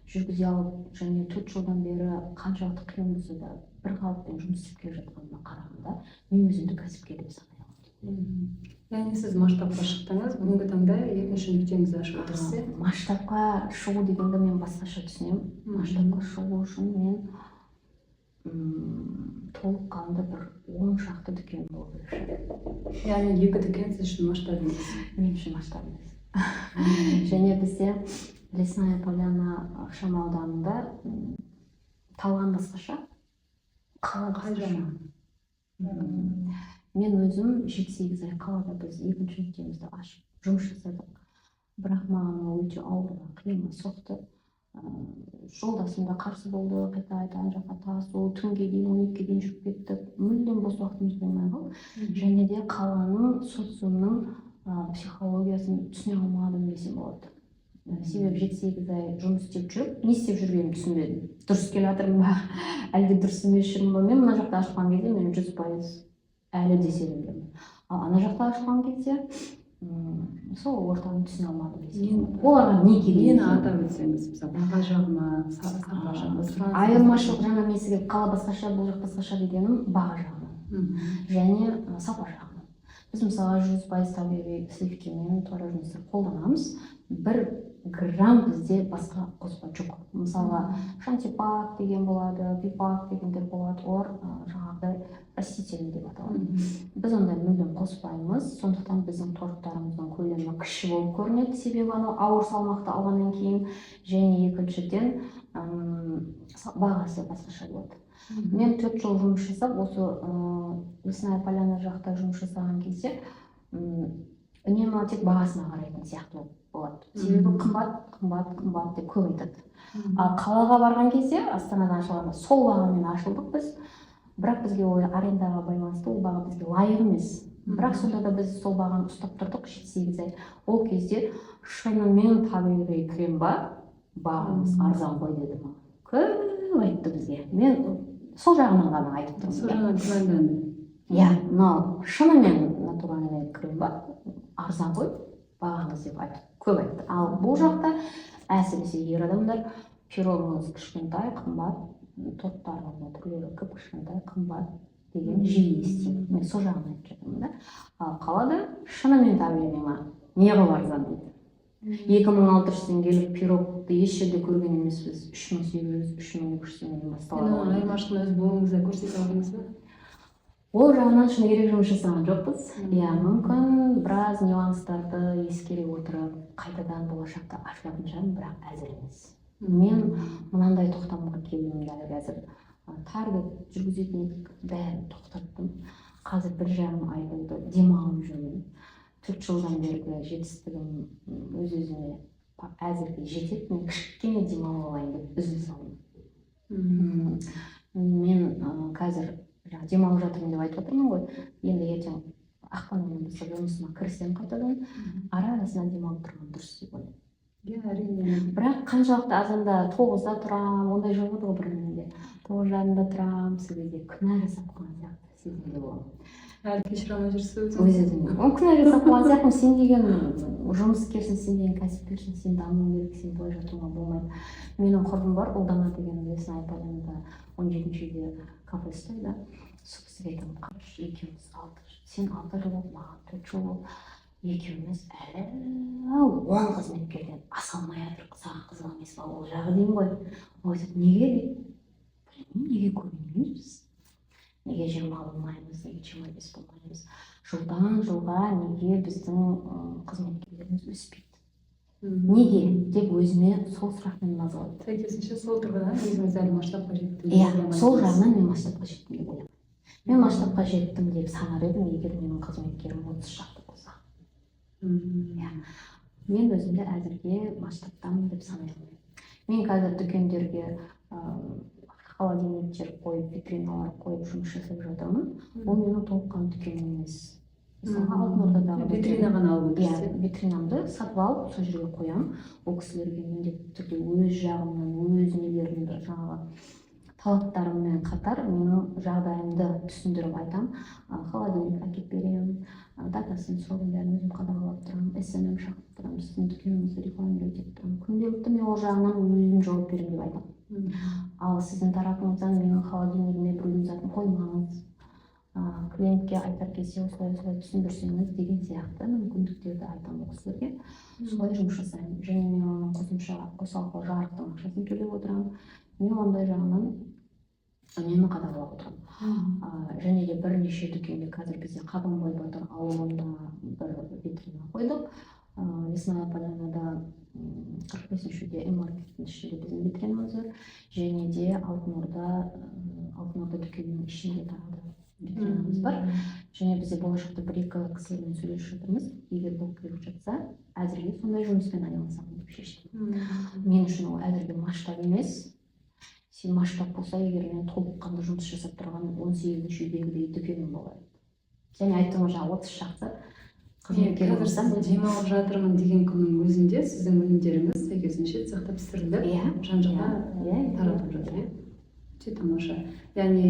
жүргізе алып және 4 жылдан бері қаншалықты қиын болса да бір қалыппен жұмыс істеп келе жатқаныма қарағанда, мен өзімді кәсіпкер деп санай аламын. Яғни сіз масштабқа шықтыңыз, бүгінгі таңда екінші нүктеңізді ашып отырсыз. Масштабқа шығу дегенді мен басқаша түсінемін. Масштабқа шығу үшін мен толыққанды бір 10 шақты дүкен болу керек. Яғни 2 дүкен сіз үшін масштаб емес. Мен үшін масштаб емес. Және бізде Лесная Поляна ықшам ауданында Талған басқаша, қала Қай жаман? Мен өзім 7-8 ай қалада біз екінші нүктемізді ашып жұмыс жасадық. Бірақ маған өте ауыр, қиынға соқты. Жолдасым да қарсы болды, қайта ана жаққа тасу, түнге дейін 12-ге дейін жүріп кеттік. Мүлдем бос уақытымыз болмай қалды. Және де қаланың, социумның психологиясын түсіне алмадым десем болады. Себебі 7-8 ай жұмыс істеп жүріп, не істеп жүргенімді түсінбедім. Дұрыс келе жатырмын ба, әлде дұрыс емес жүрмін ба? Мен мына жақта ашқан кезде мен 100% әлі де сенімдімін. Ал ана жақта ашқан кезде сол ортаны түсіне алмадым десем. Оларға не керек? Нені атап өтсеңіз, мысалы баға жағына, сапа жағына, айырмашылық жаңа мен сізге қала басқаша, бұл жақ басқаша дегенім баға жағынан және сапа жағынан. Біз мысалы 100% табиғи сливкемен творожництер қолданамыз. 1 грамм бізде басқа қоспа жоқ. Мысалға шантипак деген болады, пипак дегендер болады, олар жаңағыдай растительный деп аталады. Біз ондай мүлдем қоспаймыз, сондықтан біздің торттарымыздың көлемі кіші болып көрінеді, себебі ауыр салмақты алғаннан кейін, және екіншіден бағасы басқаша болады. Мен 4 жыл жұмыс жасап, осы Лесная Поляна жақта жұмыс жасаған кезде үнемі тек бағасына қарайтын сияқты болады. Себебі қымбат деп көп айтады. Ал қалаға барған кезде, Астанадан ашылғанда сол бағамен ашылдық біз. Бірақ бізге ой арендаға байланысты ол баға бізге лайық емес. Бірақ сонда да біз сол бағаны ұстап тұрдық 7-8 ай. Ол кезде шынымен табиғи крем ба, бағамыз арзан ғой деді маған. Көп айтты бізге. Мен сол жағынан ғана айтып тұрмын. Сол жағынан күмәнданды. Иә, но шынымен натуральный крем ба, арзан ғой, бағаңыз деп айтып, көп айтты. Ал бұл жақта әсіресе ер адамдар пирогыңыз кішкентай, қымбат, торттарының түрлері көп кішкентай, қымбат деген жиі естимін. Мен сол жағын айтып жатырмын да. Ал қалада шынымен табиғи ма, неғып арзан дейді. 2600-тен келіп пирогты еш жерде көрген емеспіз. 3800, 3200-тен басталады. Айырмашылығын өз блогыңызда көрсете алдыңыз ба? Ол жағынан шын керек жұмыс жасаған жоқпыз. Иә, мүмкін біраз нюанстарды ескере отырып, қайтадан болашақта ашылатын шығармын, бірақ әзір емес. Мен мынандай тоқтамға келдім дәл қазір. Таргет жүргізетін едік, бәрін тоқтаттым. Қазір 1,5 ай болды, демалып жүрмін. 4 жылдан бергі жетістігім өз-өзіме әзірге жетеді. Мен кішкене демалып алайын деп үзіле салдым. Мен қазір демалып жатырмын деп айтып отырмын ғой. Енді ертең ақпаннан бастап жұмысыма кірісемін қайтадан. Ара-арасынан демалып тұрған дұрыс деп ойлаймын. иә әрине. Бірақ қаншалықты азанда 9-да тұрам, ондай жоқ еді ғой бұрын менде. 9:30-да тұрам, сол кезде күнә жасап қойған сияқты сезімде боламын. Әлі кешіре алмай жүрсіз Өзі күнә жасап қойған сияқтымын. Сен деген жұмыскерсің, сен деген кәсіпкерсің, сен дамуың керек, сен былай жатуыңа болмайды. Менің құрбым бар, Ұлдана деген Лесная Полянада 17-шіде кафе ұстайды. Сол кісіге айтамын, қарашы, екеуміз сен 6 жыл болды, маған 4 жыл болды. Екеуміз әлі 10 қызметкерден аса алмай жатырмық, саған қызық емес па ол жағы деймін ғой. Ол айтады, неге дейді? Білмеймін, неге көбеймейміз? Неге 20 болмаймыз, неге 25 болмаймыз? Жылдан жылға неге біздің қызметкерлеріміз өспейді? Неге деп өзіме сол сұрақпен мазалайды. Сәйкесінше сол тұрғыдан өзіңіз әлі масштабқа жеттім. Иә, сол жағынан мен масштабқа жеттім деп ойлаймын. Мен масштабқа жеттім деп санар едім, егер менің қызметкерім 30 шақты болса. Иә. Мен өзімді әзірге масштабтамын деп санаймын. Мен қазір дүкендерге холодильниктер қойып, витриналар қойып жұмыс жасап жатырмын. Ол менің толыққан дүкенім емес. Мысалға Алтын Ордадағы витрина ғана алып иә, отырсыз. витринамды сатып алып, сол жерге қоямын. Ол кісілерге міндетті түрде өз жағымнан, өз нелерімді, жаңағы талаптарыммен қатар менің жағдайымды түсіндіріп айтамын. Холодильник әкеліп беремін, датасын соның бәрін өзім қадағалап тұрамын, SMM шақырып тұрамын, сіздің дүкеніңізді рекламировать етіп тұрамын. Күнделікті мен ол жағынан өзім жауап беремін деп айтамын. Ал сіздің тарапыңыздан менің холодильнигіме біреудің затын қоймаңыз, клиентке айтар кезде осылай түсіндірсеңіз деген сияқты мүмкіндіктерді айтамын ол кісілерге. Солай жұмыс жасаймын. Және мен оның қосалқы жарықтың ақшасын төлеп отырамын. Мен ондай жағынан үнемі қадағалап отырамын. Және де бірнеше дүкенде қазір бізде Қабанбай Батыр ауылында бір витрина қойдық. Лесная Полянада 45-шіде М-маркеттің ішінде біздің витринамыз бар. Және де Алтын Орда дүкенінің ішінде тағы да витринамыз бар. Және бізде болашақта 1-2 кісілермен сөйлесіп жатырмыз. Егер бұл келіп жатса, әзірге сондай жұмыспен айналысамын деп шештім. Мен үшін ол әзірге масштаб емес. Сен масштаб болса, егер мен толыққанды жұмыс жасап тұрған 18-ші үйдегідей дүкенім болады. Және айттым жаңа 30 шақты қызметкер болсам, демалып жатырмын деген күннің өзінде сіздің өнімдеріңіз сәйкесінше цехта пісіріліп, жан-жаққа таратылып жатыр. Өте тамаша. Яғни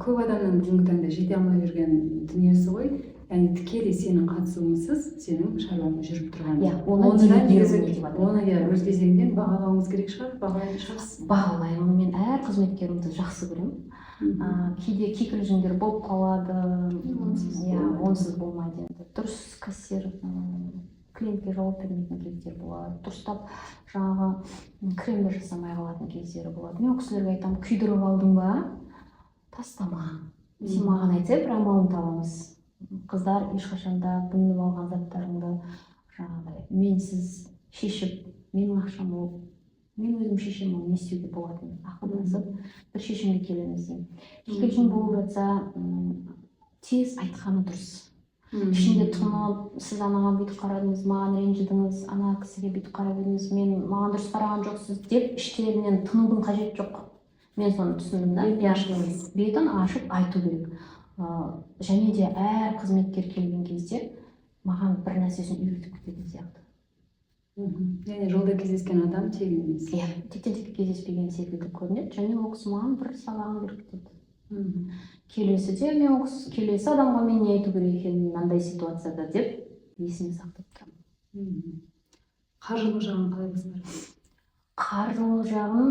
көп адамның бүгінгі таңда жете алмай жүрген дүниесі ғой. Яғни тікелей сенің қатысуыңсыз сенің шаруаң жүріп тұрған. Оны өз кезегінен бағалауыңыз керек шығар, бағалайтын шығарсыз. Бағалаймын, мен әр қызметкерімді жақсы көремін. Кейде кикілжіңдер болып қалады, онсыз болмайды енді. Дұрыс кассир клиентке жауап бермейтін кездер болады. Дұрыстап жаңағы кремді жасамай қалатын кездері болады. Мен ол кісілерге айтамын, күйдіріп алдың ба, тастама. Сен маған айтса, бір амалын табамыз. Қыздар ешқашанда бүлініп алған заттарыңды жаңағыдай менсіз шешіп, менің ақшам ол, мен өзім шешемін, не істеуге болатынын ақылдасып, бір шешімге келеміз деймін. Кикілжің болып жатса, тез айтқаны дұрыс. Ішінде тұнып, сіз анаға бүйтіп қарадыңыз, маған ренжідіңіз, ана кісіге бүйтіп қарап едіңіз, маған дұрыс қараған жоқсыз деп іштерінен тынудың қажеті жоқ. Мен соны түсіндім да. Бетін ашып айту керек. Және де әр қызметкер келген кезде маған бір нәрсесін үйретіп кететін сияқты. Яғни жолда кездескен адам тегін емес. Иә, тектен-текке кездеспеген секілді көрінеді, және ол кісі маған бір сабағын беріп кетеді. Келесіде мен келесі адамға мен не айту керек екенін мынандай ситуацияда деп есіме сақтап тұрамын. Қаржылық жағын қалай басқарасыз? Қаржылық жағын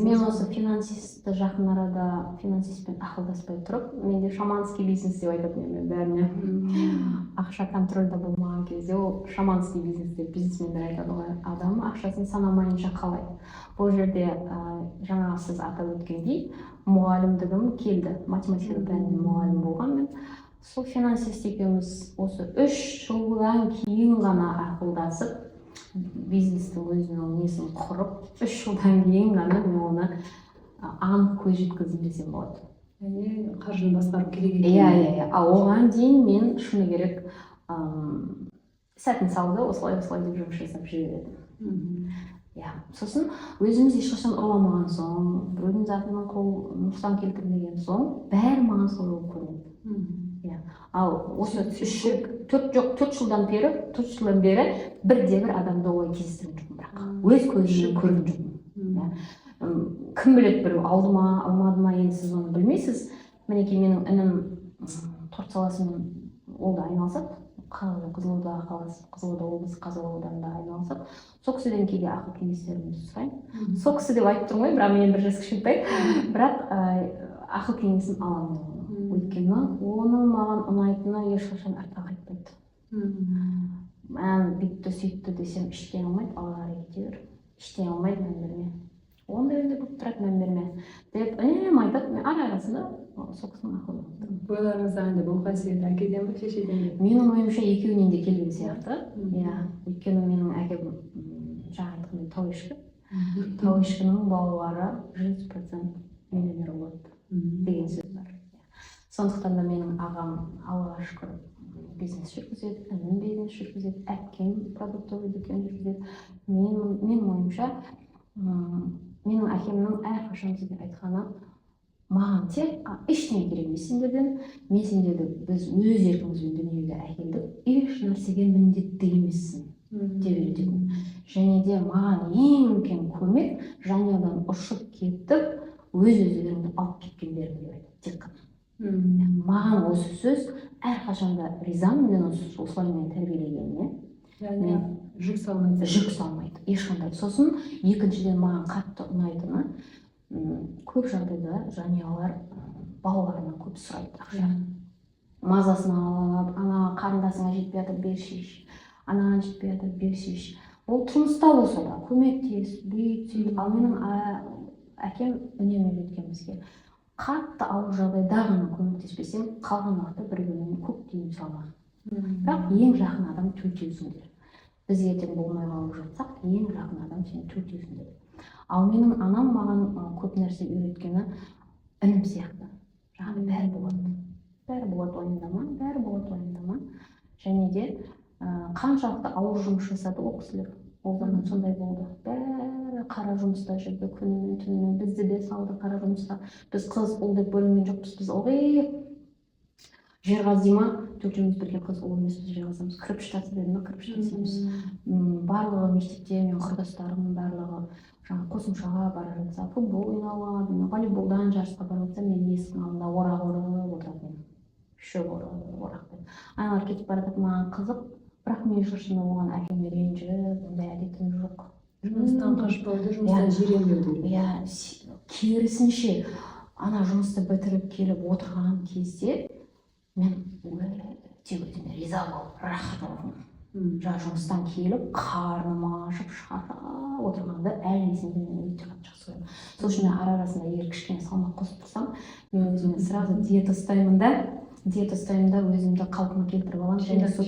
мен осы финансисті жақын арада финансистпен ақылдаспай тұрып, менде шаманский бизнес деп айтатын едім бәріне. Ақша контрольда болмаған кезде ол шаманский бизнес деп бизнесмендер айтады ғой. Адам ақшасын санамайынша қалай. Бұл жерде жаңа сіз атап өткендей мұғалімдігім келді. Математика пәнінен мұғалім болған мен. Сол финансист екеуміз осы 3 жылдан кейін ғана ақылдасып, бизнестің өзінің несін құрып, 3 жылдан кейін ғана мен оны анық көз жеткіздім десем болады. Яғни қаржыны басқару керек екен. Иә. Ал оған дейін мен шыны керек сәтін салды, осылай деп жұмыс жасап жүре бердім. Сосын өзіміз ешқашан ұрламаған соң, біреудің затының нұқсан келтірмеген соң, бәрі маған солай болып көрінеді. иә. Ал осы 4 жылдан бері бірде бір адамды олай кездестірген жоқпын, бірақ өз көзіммен көрген жоқпын. Кім біледі, біреу алды ма алмады ма, енді сіз оны білмейсіз. Мінекей менің інім торт саласымен ол да айналысады, Қызылорда қаласы, Қызылорда облысы Қазалы ауданында айналысады. Сол кісіден кейде ақыл кеңестерімді сұраймын. Сол кісі деп айтып тұрмын ғой, бірақ мен 1 жас кішкентай, бірақ ақыл кеңесін аламын. Өйткені оның маған ұнайтыны ешқашан артқа қайтпайды. Бүйтті сөйтті десем іштей алмайды, алға қарай кете бер. Іштей алмайды, мән берме. Ондай болып тұрады, мән берме деп үнемі айтады. Мен ара-арасында сол кісінің ақылы. Бойларыңызда қандай бұл қасиет, әкеден бе, шешеден бе? Менің ойымша екеуінен де келген сияқты. Өйткені менің әкем жаңа айтқандай тау ешкі. Тау ешкінің балалары 100% миллионер болады деген сөз бар. Сондықтан да менің ағам Аллаға шүкір бизнес жүргізеді, інім бизнес жүргізеді, әпкем продуктовый дүкен жүргізеді. Менің ойымша менің әкемнің әрқашан сізге айтқаны, маған тек ештеңе керек емес сендерден, мен сендерді біз өз еркімізбен дүниеге әкелдік, еш нәрсеге міндетті емессің деп үйрететін. Және де маған ең үлкен көмек жанұядан ұшып кетіп, өз-өздеріңді алып кеткендерің деп айтады, тек қана. Маған осы сөз әрқашанда ризамын, мен осылай мені тәрбиелегеніне. Мен жүк салмайды ешқандай. Сосын екіншіден маған қатты ұнайтыны, көп жағдайда жанұялар балаларынан көп сұрайды ақша. Мазасын алып, ана қарындасыңа жетпей жатыр, бер шеш, анаған жетпей жатыр, бер шеш. Ол тұрмыста болса да көмектес, бүйт, сөйт. Ал менің әкем үнемі үйреткен бізге, қатты ауыр жағдайда ғана көмектеспесем, қалған уақытта бір күннен көк тиын салма. Бірақ ең жақын адам төртеусіңдер. Біз ертең болмай қалып жатсақ, ең жақын адам сен төртеусіңдер. Ал менің анам маған көп нәрсе үйреткені інім сияқты. Жаңағы бәрі болады. Бәрі болады, ойындама, бәрі болады, ойындама. Және де қаншалықты ауыр жұмыс жасады ол кісілер. Ол zaman сондай болды. Бәрі қара жұмыста жүрді, күнімен, түнімен. Бізді де салды қара жұмыста. Біз қыз ұл деп бөлінген жоқпыз. Біз ылғи жер қазды ма, төртеуміз бірге қыз ұл емеспіз, жер қазамыз. Кірпіш тасып еді ме, кірпіш тасимыз. Барлығы мектепте мен құрдастарымның барлығы жаңа қосымшаға бара жатса, футбол ойнауға, волейболдан жарысқа бара жатса, мен есіктің алдында орақ орып отыратынмын. Шөп орақпен. Аналар кетіп бара жатып, маған қызық, бірақ мен ешқашанда оған әкеме ренжіп, ондай әдетім жоқ. Жұмыстан қашпауды, жұмыстан жиренбеуді. Иә, керісінше ана жұмысты бітіріп келіп отырған кезде мен өте өзіме риза болып, рахат алатынмын. Жаңа жұмыстан келіп, қарным ашып, шаршап отырғанды әлі есімде мен өте қатты жақсы көремін. Сол үшін мен ара-арасында егер кішкене салмақ қосып тұрсам, мен өзіме сразу диета ұстаймын да өзімді қалпыма келтіріп аламын. Сол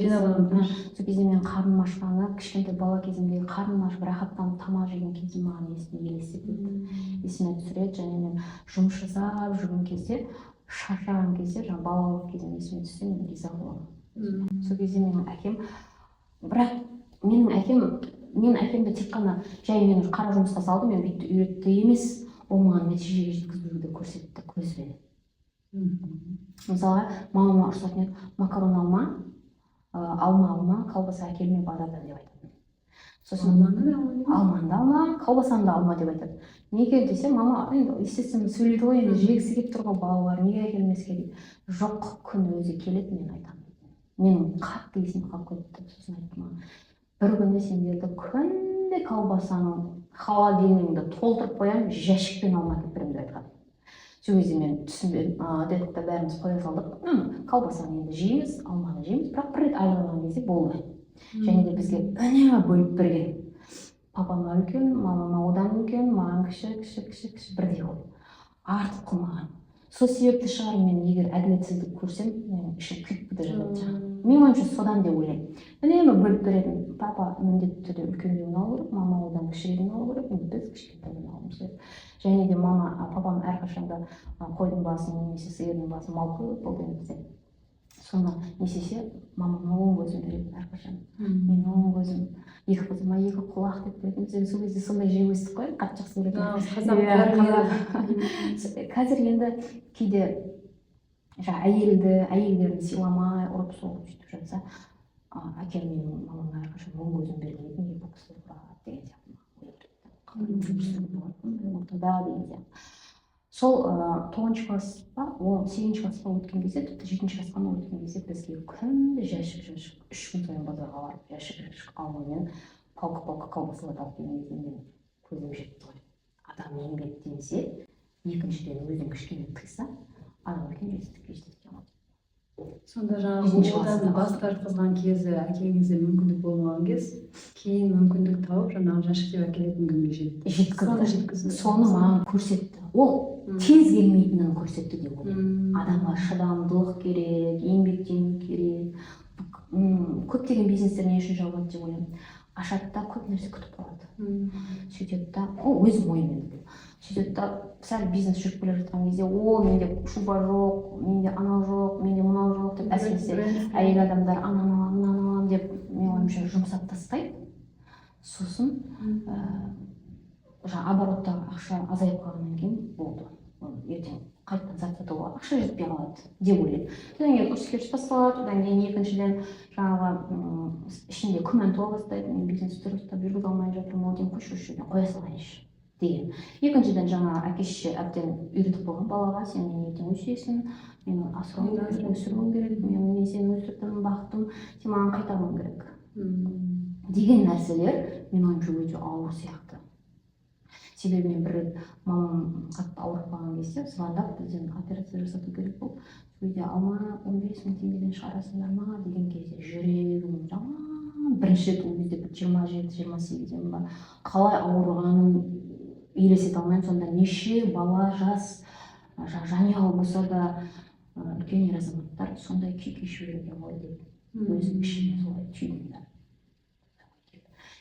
кезде мен қарным ашқаны, кішкентай бала кезімдегі қарным ашып, рахаттанып тамақ жеген кезім маған есіме елестетеді. Есіме түсіреді, және мен жұмыс жасап жүрген кезде, шаршаған кезде, жаңа балалық кезім есіме түссе, мен риза боламын. Сол кезде менің әкем, бірақ менің әкемді тек қана жай мені қара жұмысқа салды, мен бүйтті үйретті емес, ол маған нәтижеге жеткізуді көрсетті көзбен. Мысалға, мамама ұрсатын еді, макарон алма, алма, колбаса әкелме базардан деп айтатын. Сосын алманды алма, колбасанды алма деп айтады. Неге десе, мама енді естественно сөйлейді ғой, енді жегісі келіп тұр ғой балалар, неге әкелмеске дейді. Жоқ, күн өзі келеді, мен айтамын. Менің қатты есім қалып кетті. Сосын айтты маған, бір күні сендерді күнде колбасаның холодильнигіңді толтырып қоямын, жәшікпен алма әкеліп беремін деп айтқан. Сол кезде мен түсінбедім, дедік та бәріміз қоя салдық. Колбасаны енді жейміз, алманы жейміз, бірақ бір рет айырылған кезде болды. Және де бізге үнемі бөліп берген. Папама үлкен, мамама одан үлкен, маған кіші бірдей болды. Артық қылмаған. Сол себепті шығар, мен егер әділетсіздік көрсем, мен ішім күйіп бітіп жатады. Мен ойымша содан деп ойлаймын. Үнемі бөліп беретін. Папа міндетті түрде үлкендігін алу керек, мама одан кішірегін алу керек, біз кішкентайын алуымыз керек. Және де папам әрқашанда қойдың басын, немесе сиырдың басын мал қойып болды бізде. Соны не істесе, мамама оң көзін береді әрқашан. Мен оң көзім, екі қызыма екі құлақ деп беретін. Біз сол кезде сондай жеп өстік қой, қатты жақсы көретін. Қазір енді кейде әйелдерін сыйламай ұрып соғып сөйтіп жатса, әкем менің мамама әрқашан оң көзін бермейтін, бұл кісілер ұрады деген сияқты ортада деген сияқты. Сол 9-шы класс па, 8-ші классқа өткен кезде, тіпті 7-ші классқа өткен кезде бізге күнде жәшік 3 күн сайын базарға барып жәшік алмамен палка колбасалар алып келген кезде мен көзім жетті ғой. Адам еңбектенсе, екіншіден өзін кішкене тыйса, адам үлкен жетістікке жетеді екен. Сонда жаңағы одан бас тартқызған кезі әкеңізде мүмкіндік болмаған кез, кейін мүмкіндік тауып жаңағы жәшіктеп әкелетін күнге жетті. Соны маған көрсетті. Ол тез келмейтінін көрсетті деп ойлаймын. Адамға шыдамдылық керек, еңбектену керек. Көптеген бизнестер не үшін жабылады деп ойлаймын. Ашады да көп нәрсе күтіп қалады. Сөйтеді да, ол өзім ойым енді. Сөйтеді да, сәл бизнес жүріп келе жатқан кезде, менде шуба жоқ, менде анау жоқ, менде мынау жоқ деп әсіресе әйел адамдар ананы алам деп мен ойымша жұмсап тастайды. Сосын обороттағы ақша азайып қалғаннан кейін болды. Ертең қайтадан зат сатуға ақша жетпей қалады деп ойлаймын. Содан кейін ұрыс-керіс басталады, одан кейін екіншіден жаңағы ішінде күмән туа бастайды, мен бизнес дұрыстап жүргізе алмай жатырмын, ол қойшы осы жерден қоя салайыншы деген. Екіншіден жаңа әке-шеше әбден үйретіп қойған балаға, сен ертең өсесің, мен өсіруім керек, мен сені өсірдім, бақтым, сен маған қайтаруың керек деген нәрселер мен ойымша өте ауыр сияқты. Себебі мен бір рет мамам қатты ауырып қалған кезде звондап бізден операция жасату керек болды. Сөйде алма 15 мың теңгеден шығарасыңдар ма деген кезде жүрегім жаман. Бірінші рет ол кезде 27-28-ден ба қалай ауырғанын елестете алмаймын. Сонда неше бала жас жанұялы болса да үлкен ер азаматтар сондай күй кешіп жүрген ғой деп өзім ішімде солай түйдім.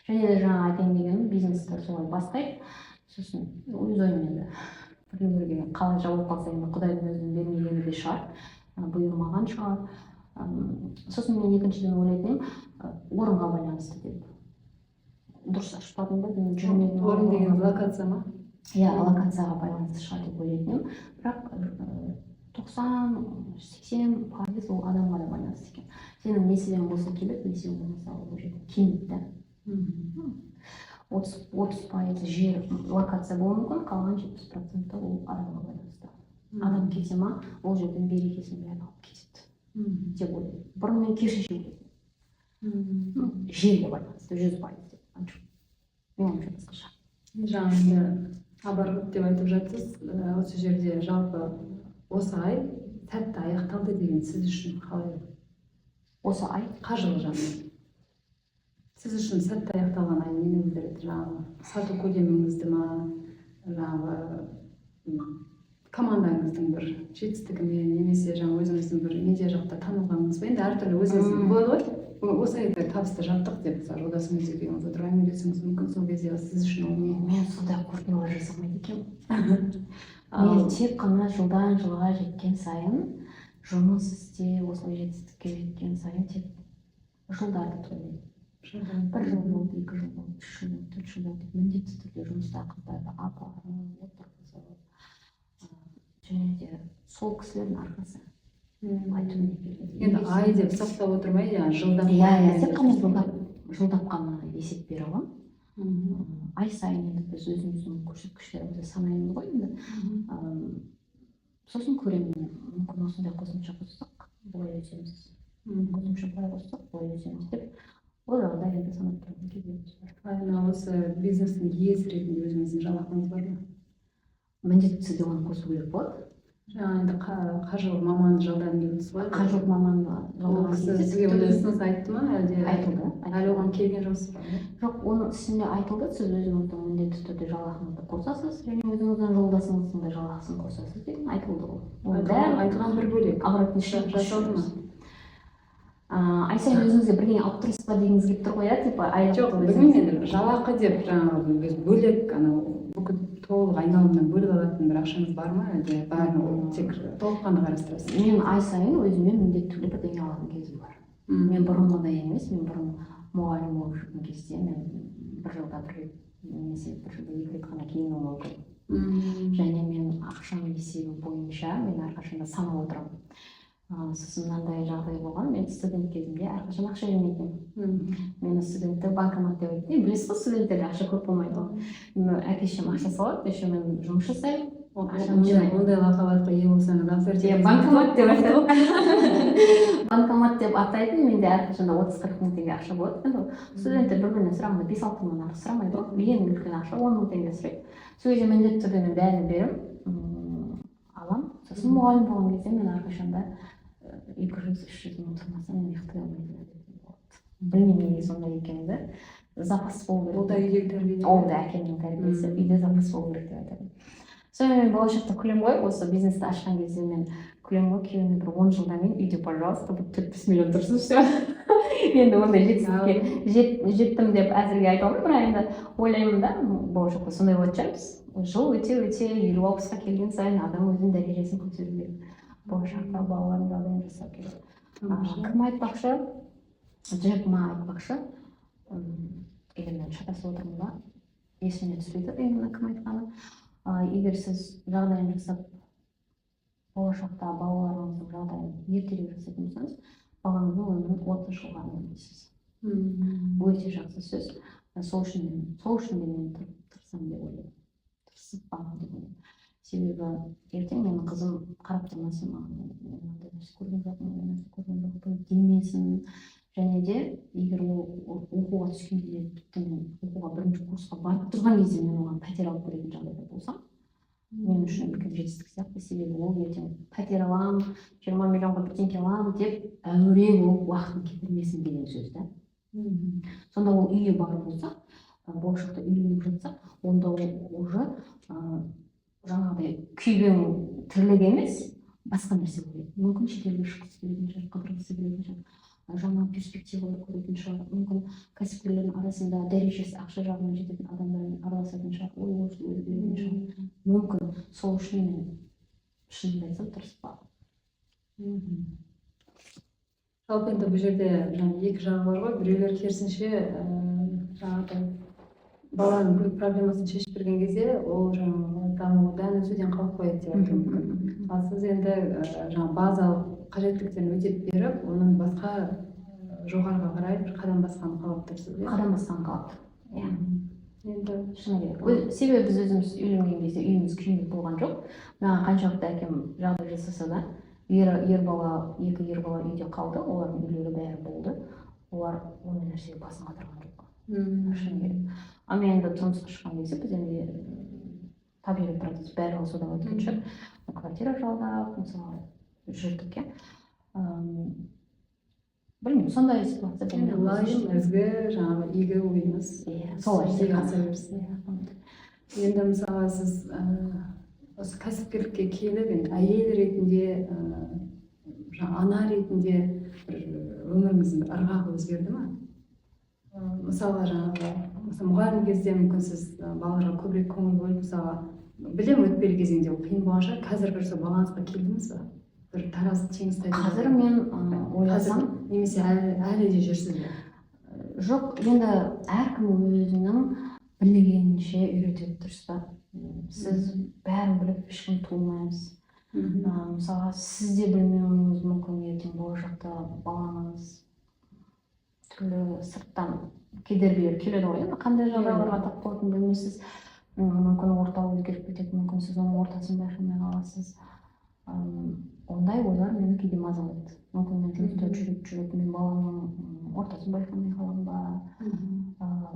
Және де жаңа айтайын дегенім, бизнесті солай бастайды. Сосын өз ойым енді біреулерге қалай жауап қалса енді Құдайдың өзінің бермегені де шығар, бұйырмаған шығар. Сосын мен екіншіден ойлайтыным орынға байланысты деп. Дұрыс ашпадым ба, мен жүрмедім. Орын деген локация ма? Иә, локацияға байланысты шығар деп ойлайтыным. Бірақ 90-80% ол адамға да байланысты екен. Сенің несібең болса келеді, несібең болмаса ол жерде келмейді. 30% жер локация болуы мүмкін, қалған 70% ол адамға байланысты. Адам кете ма, ол жерден берекесін бәрін алып кетеді деп ойлаймын. Бұрын мен керісінше ойлайтынмын. Жерге байланысты 100% деп. Мен ойымша басқаша. Жаңағы оборот деп айтып жатсыз, осы жерде жалпы осы ай сәтті аяқталды деген сіз үшін қалай? Осы ай қажылық жағынан. Сіз үшін сәтті аяқталған ай нені білдіреді? Жаңағы сату көлеміңізді ма, жаңағы командаңыздың бір жетістігі ме, немесе жаңа өзіңіздің бір медиа жақта танылғаныңыз ба? Енді әртүрлі өзіңіз болады ғой. Осы айда табысты жаттық деп жолдасыңыз екеуіңіз отырып әңгімелесуіңіз мүмкін. Сол кезде сіз үшін ол не? Мен сондай қорытындылар жасамайды екенмін. Мен тек қана жылдан жылға жеткен сайын, жұмыс істеп, осылай жетістікке жеткен сайын тек жылдарды тойлаймын. Бір жыл болды, 2 жыл болды, 3 жыл болды, 4 жыл болды деп міндетті түрде жұмыста қыздарды апарып отырғызып, және де сол кісілердің арқасы. Енді ай деп сақтап отырмай, жылдап. Тек қана жылдап қана есеп бере аламын. Ай сайын енді біз өзіміздің көрсеткіштерімізді санаймыз ғой енді. Сосын көремін, мүмкін осындай қосымша қоссақ, былай өсеміз. Қосымша былай қоссақ, былай өсеміз деп. Ол жағында енді санап тұрған кезде. Осы бизнестің иесі ретінде өзіңіздің жалақыңыз бар ма? Міндетті түрде оны қосу керек болады. Жаңа енді қажылық маманды жалдадым деп отырсыз ғой. Қажылық маманды жалдаған кезде сізге ондай ұсыныс айтты ма, әлде? Айтылды. Әлі оған келген жоқсыз ба? Жоқ, оның үстінде айтылды, сіз өзіңіздің міндетті түрде жалақыңызды қосасыз, және өзіңіздің жолдасыңыздың да жалақысын қосасыз деген айтылды ғой. Айтылған бір бөлек. Обратный счет жасалды ма? Ай сайын өзіңізге бірдеңе алып тұрсыз ба дегіңіз келіп тұр ғой, типа жоқ, білмеймін енді жалақы деп жаңағы бөлек бүкіл толық айналымнан бөліп алатын бір ақшаңыз бар ма, әлде бәрін тек толыққанды қарастырасыз? Мен ай сайын өзіме міндетті түрде бірдеңе алатын кезім бар. Мен бұрынғыдай емес, мен бұрын мұғалім болып жүрген кезде мен бір жылда бір рет немесе бір жылда 2 рет қана киінуім мүмкін. Және мен ақшаның есебі бойынша мен әрқашанда санап отырамын. сосын мынандай жағдай болған, мен студент кезімде әрқашан ақша жинайтынмын. Мені студентті банкомат деп айтты. Білесіз ғой, студенттерде ақша көп болмайды. Әке-шешем ақша салады, еще мен жұмыс жасаймын. Ондай лақапатқа ие болсаңыз авторитет. Банкомат деп айтады. Банкомат деп атайтын, менде әрқашанда 30-40 мың теңге ақша болады. Енді студенттер бір-бірінен сұрамайды, 5-6 мың артық сұрамайды ғой. Ең үлкен ақша 10 мың теңге сұрайды. Сол кезде міндетті түрде мен бәрін беремін, аламын. Сосын мұғалім болған кезде мен әрқашанда 200-300 мың тұрмаса мен ұйықтай алмайтын болады. Білмеймін неге сондай екенімді. Запас болу керек. Ол да үйдегі тәрбие. Ол да әкемнің тәрбиесі, үйде запас болу керек деп айтамын. Сонымен мен болашақта күлемін ғой, осы бизнесті ашқан кезде мен күлемін ғой, күйеуіме бір 10 жылдан кейін үйде, пожалуйста, бір 4-5 миллион тұрсын, все. Енді ондай жетістікке жеттім деп әзірге айта алмаймын, бірақ енді ойлаймын да, болашақта сондай болатын шығармыз. Жыл өте 50-60-қа келген сайын адам өзінің дәрежесін көтеру керек. Болашақта балалардың жағдайын жасау керек. Кім айтпақшы? Джек Ма айтпақшы. Егер мен шатасып отырмын ба, есіме түспейді именно кім айтқаны. Егер сіз жағдайын жасап, болашақта балаларыңыздың жағдайын ертерек жасайтын болсаңыз, балаңыздың өмірін 30 жылға арнайсыз. Өте жақсы сөз. Сол үшін де мен тырысамын деп ойлаймын. Тырысып бағым деп ойлаймын. Себебі ертең менің қызым қарап тұрмасын, мынандай нәрсе көрген жоқпын демесін. Және де егер ол оқуға түскенде тіпті мен оқуға бірінші курсқа барып тұрған кезде мен оған пәтер алып беретін жағдайда болсам, мен үшін үлкен жетістік сияқты. Себебі ол ертең пәтер аламын, 20 миллионға бірдеңке аламын деп әуре болып уақытын кетірмесін деген сөз да. Сонда ол үйге барып болса, болашақта үйленіп жатса, онда ол уже жаңағыдай күйбең тірлік емес, басқа нәрсе көреді. Мүмкін шетелге шыққысы келетін шығар, қыдырғысы келетін шығар, жаңа перспективалар көретін шығар, мүмкін кәсіпкерлердің арасында дәрежесі ақша жағынан жететін адамдармен араласатын шығар, ой өрбілетін шығар. Мүмкін сол үшін мен шынымды айтсам тырыспадым. Жалпы енді бұл жерде екі жағы бар ғой, біреулер керісінше жаңағыдай баланың бүлік проблемасын шешіп берген кезде ол жаңағы дамудан өсуден қалып қояды деп айтуы мүмкін. Ал сіз енді жаңағы базалық қажеттіліктерін өтеп беріп, оның басқа жоғарыға қарай бір қадам басқанын қалап тұрсыз. Қадам басқанын қалап тұр. Иә. Енді шыны керек. Себебі біз өзіміз үйленген кезде үйіміз күйініп болған жоқ. Маған қаншалықты әкем жағдай жасаса да, екі ер бала үйде қалды, олардың үйлері бәрі болды. Олар ондай нәрсеге басын қатырған жоқ. Шыны керек. Ал мен енді тұрмысқа шыққан кезде біз енді табиғи процесс бәрі осыдан өткен шығар. Квартира жалдап, мысалы, жүрдік, білмеймін, сондай ситуация болды. Лайым, ізгі, жаңағы игі ойыңыз. Солай аса берсін. Енді мысалы сіз осы кәсіпкерлікке келіп, енді әйел ретінде, ана ретінде бір өміріңіздің ырғағы өзгерді ма? Мысалға жаңағы мұғалім кезде мүмкін сіз балаларға көбірек көңіл бөліп, мысалға білем өтпелі кезеңде қиын болған шығар, қазір бір сол балансқа келдіңіз ба? Бір тараз теңіз. Қазір мен ойласам, немесе әлі де жүрсіз бе? Жоқ, енді әркім өзінің білгенінше үйретеді, дұрыс па? Сіз бәрін біліп ешкім туылмаймыз. Мысалға сіз де білмеуіңіз мүмкін, ертең болашақта балаңыз түрлі сырттан кедергілер келеді ғой, енді қандай жағдайларға тап болатынын білмейсіз. Мүмкін орта өзгеріп кетеді, мүмкін сіз оның ортасын байқамай қаласыз. Ондай ойлар мені кейде мазалайды. Мүмкін мен жұмыста жүріп, мен баламның ортасын байқамай қаламын ба,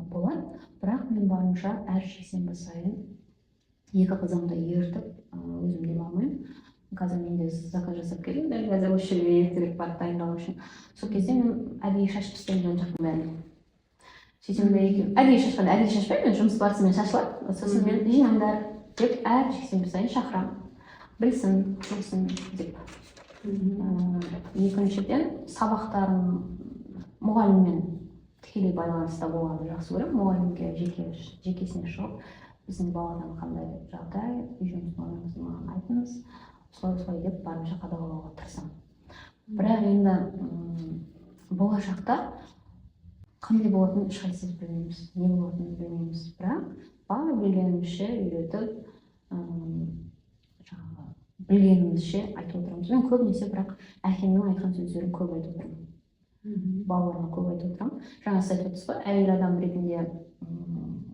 болады. Бірақ мен барынша әр жексенбі сайын екі қызымды ертіп, өзім демалмаймын. Қазір менде заказ жасап келдім, дәл қазір осы жерге ертерек барып дайындалу үшін. Сол кезде мен әдейі шашып тастаймын жан-жақтың бәрін. Сөйтем де әдейі шашқанда әдейі шашпаймын, мен жұмыс барысымен шашылады. Сосын мен жинаңдар деп әр жексенбі сайын шақырамын. Білсін, жүрсін деп. Екіншіден сабақтарын мұғаліммен тікелей байланыста болғанды жақсы көремін. Мұғалімге жекесіне шығып, біздің баладан қандай жағдай, үй жұмысын маған айтыңыз, солай деп барынша қадағалауға тырысамын. Бірақ енді болашақта қандай болатынын ешқайсымыз білмейміз, не болатынын білмейміз. Бірақ бар білгенімізше үйретіп, білгенімізше айтып отырамыз. Мен көбінесе бірақ әкемнің айтқан сөздерін көп айтып отырамын. Балаларыма көп айтып отырамын. Жаңа сіз айтып отырсыз ғой, әйел адам ретінде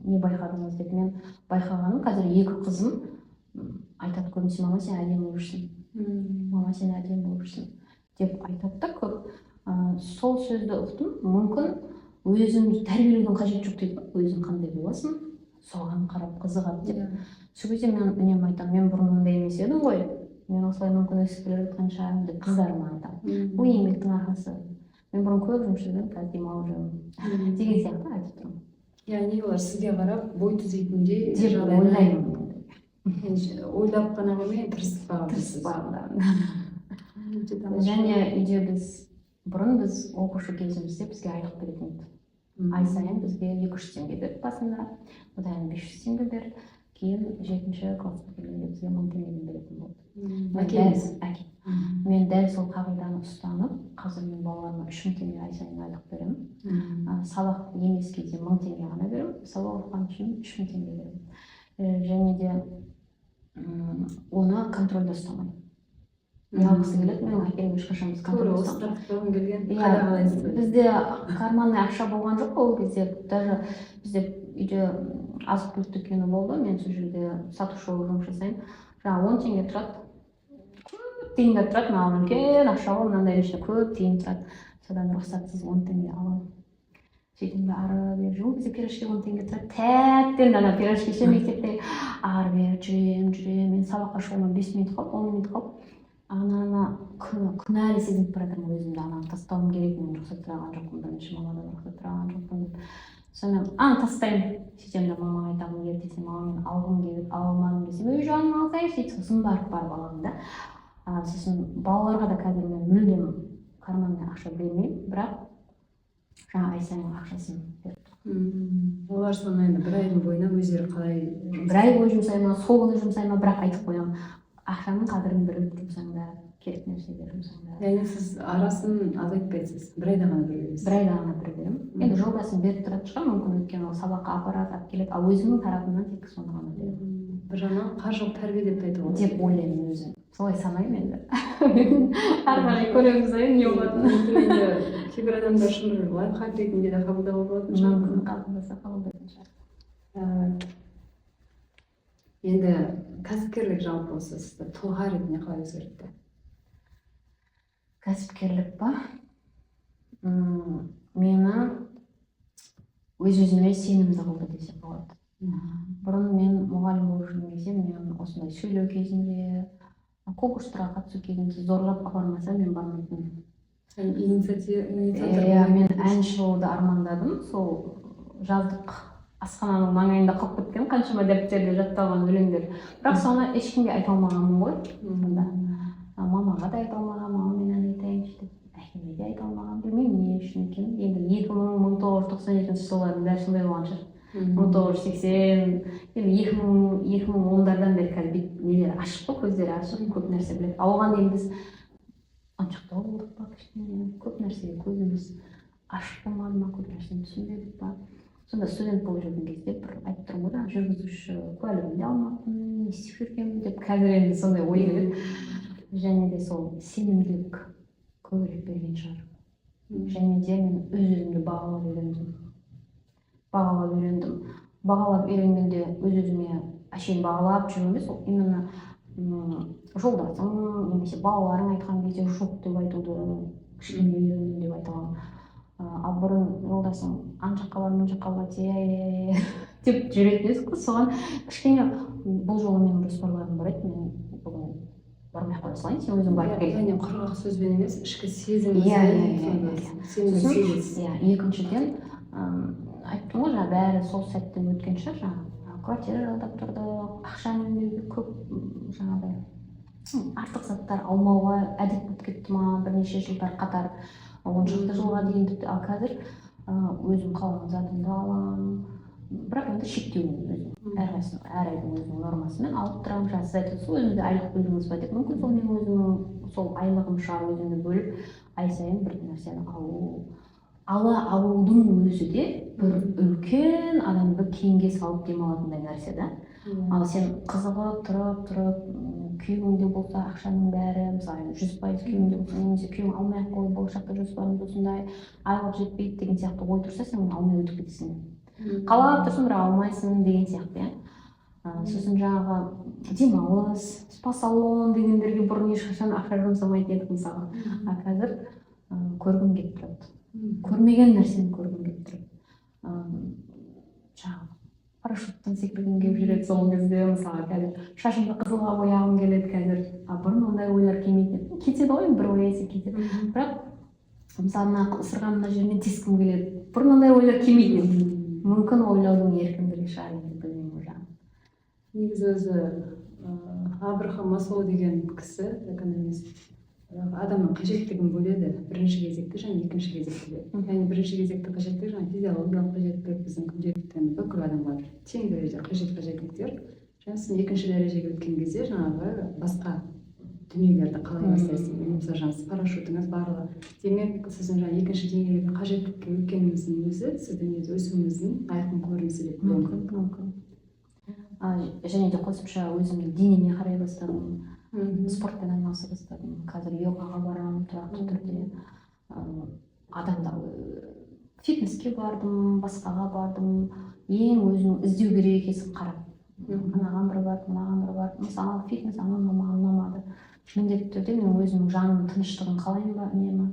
не байқадыңыз деп. Мен байқағаным, қазір екі қызым айтады көбінесе, мама сен әдемі болып жүрсің, мама сен әдемі болып жүрсің деп айтады да көп. Сол сөзді ұқтым, мүмкін өзін тәрбиелеудің қажеті жоқ дейді, өзің қандай боласың, соған қарап қызығады деп. Сол кезде мен үнемі айтамын, мен бұрын ондай емес едім ғой, мен осылай мүмкін өсіп келе жатқан шығармын деп қыздарыма айтамын. Бұл еңбектің арқасы. Мен бұрын көп жұмыс жүргенмін, қазір демалып жүрмін деген сияқты айтып тұрмын. Яғни олар сізге қарап бой түзейтіндей деп ойлаймын. Ойлап қана қоймай тырысып бағыңдар. Және үйде біз оқушы кезімізде бізге айлық беретін еді. Ай сайын бізге 200 теңге берді басында, одан 500 теңге берді. Кейін 7-ші классқа келгенде бізге 1000 теңгеден беретін болды. Мен дәл сол қағиданы ұстанып, қазір мен балаларыма 3000 теңге ай сайын айлық беремін. Сабақ емес кезде 1000 теңге ғана беремін, сабақ оқыған үшін 3000 теңге беремін. Және де оны контрольда ұстамаймын. Не алғысы келеді, менің әкем ешқашан біз контрольда ұстамаймын. Бізде карманный ақша болған жоқ ол кезде. Даже бізде үйде азық-түлік дүкені болды, мен сол жерде сатушы болып жұмыс жасаймын. Жаңа 10 теңге тұрады, көп тиындар тұрады, маған үлкен ақша ғой, мынандай ішінде көп тиын тұрады. Содан рұқсатсыз 10 теңге аламын. Сөйтіп ары бері жүрмін, бізде пирожки 10 теңге тұрады, тәттен ана пирожки ше мектепте ары бері жүремін, мен сабаққа шығуыма 5 минут қалып, 10 минут қалып, күнәлі сезініп бара жатырмын өзімді, ананы тастауым керек, мен рұқсат сұраған жоқпын, бірінші мамадан рұқсат сұраған жоқпын деп. Сонымен тастаймын, сөйтемін де мамаға айтамын, ертесіне мама мен алғым келіп алмадым десем, үй жаным алсайшы дейді, сосын барып аламын да. Сосын балаларға да қазір мен мүлдем карманный ақша бермеймін, бірақ жаңа ай сайын ақшасын беріп. Олар соны енді бір айдың бойына өздері қалай бір ай бойы жұмсай ма, сол күні жұмсай ма, бірақ айтып қоямын, ақшаның қадірін біліп жұмсаңдар, керек нәрсеге жұмсаңдар. Яғни сіз арасын азайтпайсыз, бір айда ғана бір бересіз? Бір айда ғана бір беремін. Енді жобасын беріп тұратын шығар, мүмкін өйткені ол сабаққа апарады, алып келеді, ал өзімнің тарапымнан тек соны ғана беремін. Бір жағынан қаржылық тәрбие деп айтуға болады. Деп ойлаймын өзім. Солай санаймын енді. Ары қарай көреміз ғой не болатынын. Енді кейбір адамдар үшін бір лайфхак ретінде де қабылдауға болатын шығар. Мүмкін қабылдаса қабылдайтын шығар. Енді кәсіпкерлік жалпы осы сізді тұлға ретінде қалай өзгертті? Кәсіпкерлік па? Мені өз-өзіме сенімді қылды десе болады. Бұрын мен мұғалім болып жүрген кезде, мен осындай сөйлеу кезінде, конкурстарға қатысу кезінде зорлап апармаса мен бармайтынмын. Сен инициатор? Мен әнші болуды армандадым. Сол жаздық асхананың маңайында қалып кеткен қаншама дәптерде жатталған өлеңдер. Бірақ соны ешкімге айта алмағанмын ғой. Мамаға да айта алмағанмын, мама мен ән айтайыншы деп. Әкеме де айта алмағанмын, білмеймін не үшін екен. Енді 1992 жылдардың дәл сондай болған шығар. 1980, 2010-дардан бері қазір нелер ашық қой, көздері ашық, көп нәрсе біледі. Оған дейін біз аншақтау болдық па, кішкене көп нәрсеге көзіміз ашық болмады ма, көп нәрсені түсінбедік па. Сонда студент болып жүрген кезде бір айтып тұрмын ғой, жүргізуші куәлігімді алмаппын, не істеп жүргенмін деп, қазір енді сондай ой келеді. Және де сол сенімділік көбірек берген шығар. Және де мен өз-өзімді бағалап үйрендім. Өз-өзіме әшейін бағалап жүру емес, ол именно жолдасың немесе балаларың айтқан кезде жоқ деп айтуды кішкене үйрендім деп айта аламын. Ал бұрын жолдасың ан жаққа бар, мын жаққа бар деп жүретін едік қой, соған кішкене бұл жолы менің жоспарларым бар еді, мен бүгін бармай қоя салайын, сен өзің барып кел. Яғни құрғақ сөзбен емес, ішкі сезім. Екіншіден айттым ғой, бәрі сол сәттен өткен шығар, жаңа квартира жалдап тұрдық, ақша үнемдеуге көп жаңағыдай артық заттар алмауға әдет болып кетті ма, бірнеше жылдар қатар 10 жылға дейін тіпті. Ал қазір өзім қалаған затымды аламын, бірақ енді шектеумен өзім әр айдың өзінің нормасымен алып тұрамын. Жаңа сіз айтасыз, өзіңізде айлық бөлдіңіз ба деп. Мүмкін сол мен өзімнің сол айлығым шығар, өзімді бөліп ай сайын бір нәрсені алудың өзі де бір үлкен адамды кейінге салып демалатындай нәрсе да. Ал сен қызығып тұрып күйеуіңде болса ақшаның бәрі мысалы 100% күйеуіңде болса немесе күйеуің алмай ақ қой болашақта жоспарымыз осындай айлық жетпейді деген сияқты ой тұрса сен оны алмай өтіп кетесің. Қалап тұрсың бірақ алмайсың деген сияқты иә. Сосын жаңағы демалыс, спа салон дегендерге бұрын ешқашан ақша жұмсамайтын едік мысалы. Қазір көргім келіп тұрады. Көрмеген нәрсені көргім келіп тұрады. Жаңағы парашюттан секіргім келіп жүреді сол кезде мысалы қазір шашымды қызылға бояғым келеді қазір. Бұрын ондай ойлар келмейтін. Кетеді ғой бір ойлайсың кетеді. Бірақ мысалы мына ысырған мына жерінен тескім келеді. Бұрын ондай ойлар келмейтін. Мүмкін ойлаудың еркіндігі шығар енді білмеймін жаңағы. Негізі өзі Абрахам Маслоу деген кісі экономист адамның қажеттігін бөледі бірінші кезекті және екінші кезекті. Яғни бірінші кезекті қажеттілік жаңағы физиологиялық қажеттілік біздің күнделікті бүкіл адамға тең дәрежеде қажеттіліктер. Және екінші дәрежеге өткен кезде жаңағы басқа дүниелерді қалай бастайсың. Мысалы жаңағы парашютіңіз барлығы. Демек сіздің жаңағы екінші деңгейдегі қажеттілікке өткеніңіздің өзі сіздің өсуіңіздің айқын көрінісі деп мүмкін. Және де қосымша өзімнің денеме қарай бастадым. Спортпен айналыса бастадым. Қазір йогаға барамын тұрақты түрде. Адамда фитнеске бардым, басқаға бардым. Ең өзің іздеу керек екенсің қарап. Анаған бір бардым, мынаған бір бардым. Мысалы фитнес маған ұнамады. Міндетті түрде мен өзімнің жанымның тыныштығын қалаймын ба, үнемі.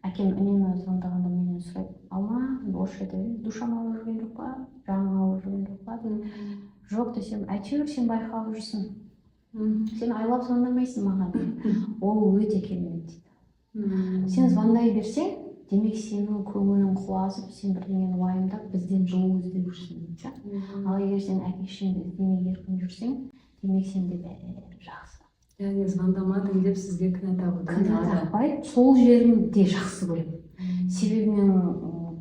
Әкем үнемі звондағанда менен сұрайды, алма, осы жерде душам алып жүрген жоқ па, жаның алып жүрген жоқ па? Жоқ десем, әйтеуір сен байқалып жүрсің. Сен айлап звондамайсың маған. Ол өте керемет дейді. Сен звондай берсең, демек сенің көңілің құлазып, сен бірдеңені уайымдап, бізден жылу іздеп жүрсің дейді. Ал егер сен әке-шешеңді іздемей еркін жүрсең, демек сенде бәрі жақсы. Яғни звондамадың деп сізге кінә тағуды. Кінә тақпай, сол жерімде жақсы көремін. Себебі мен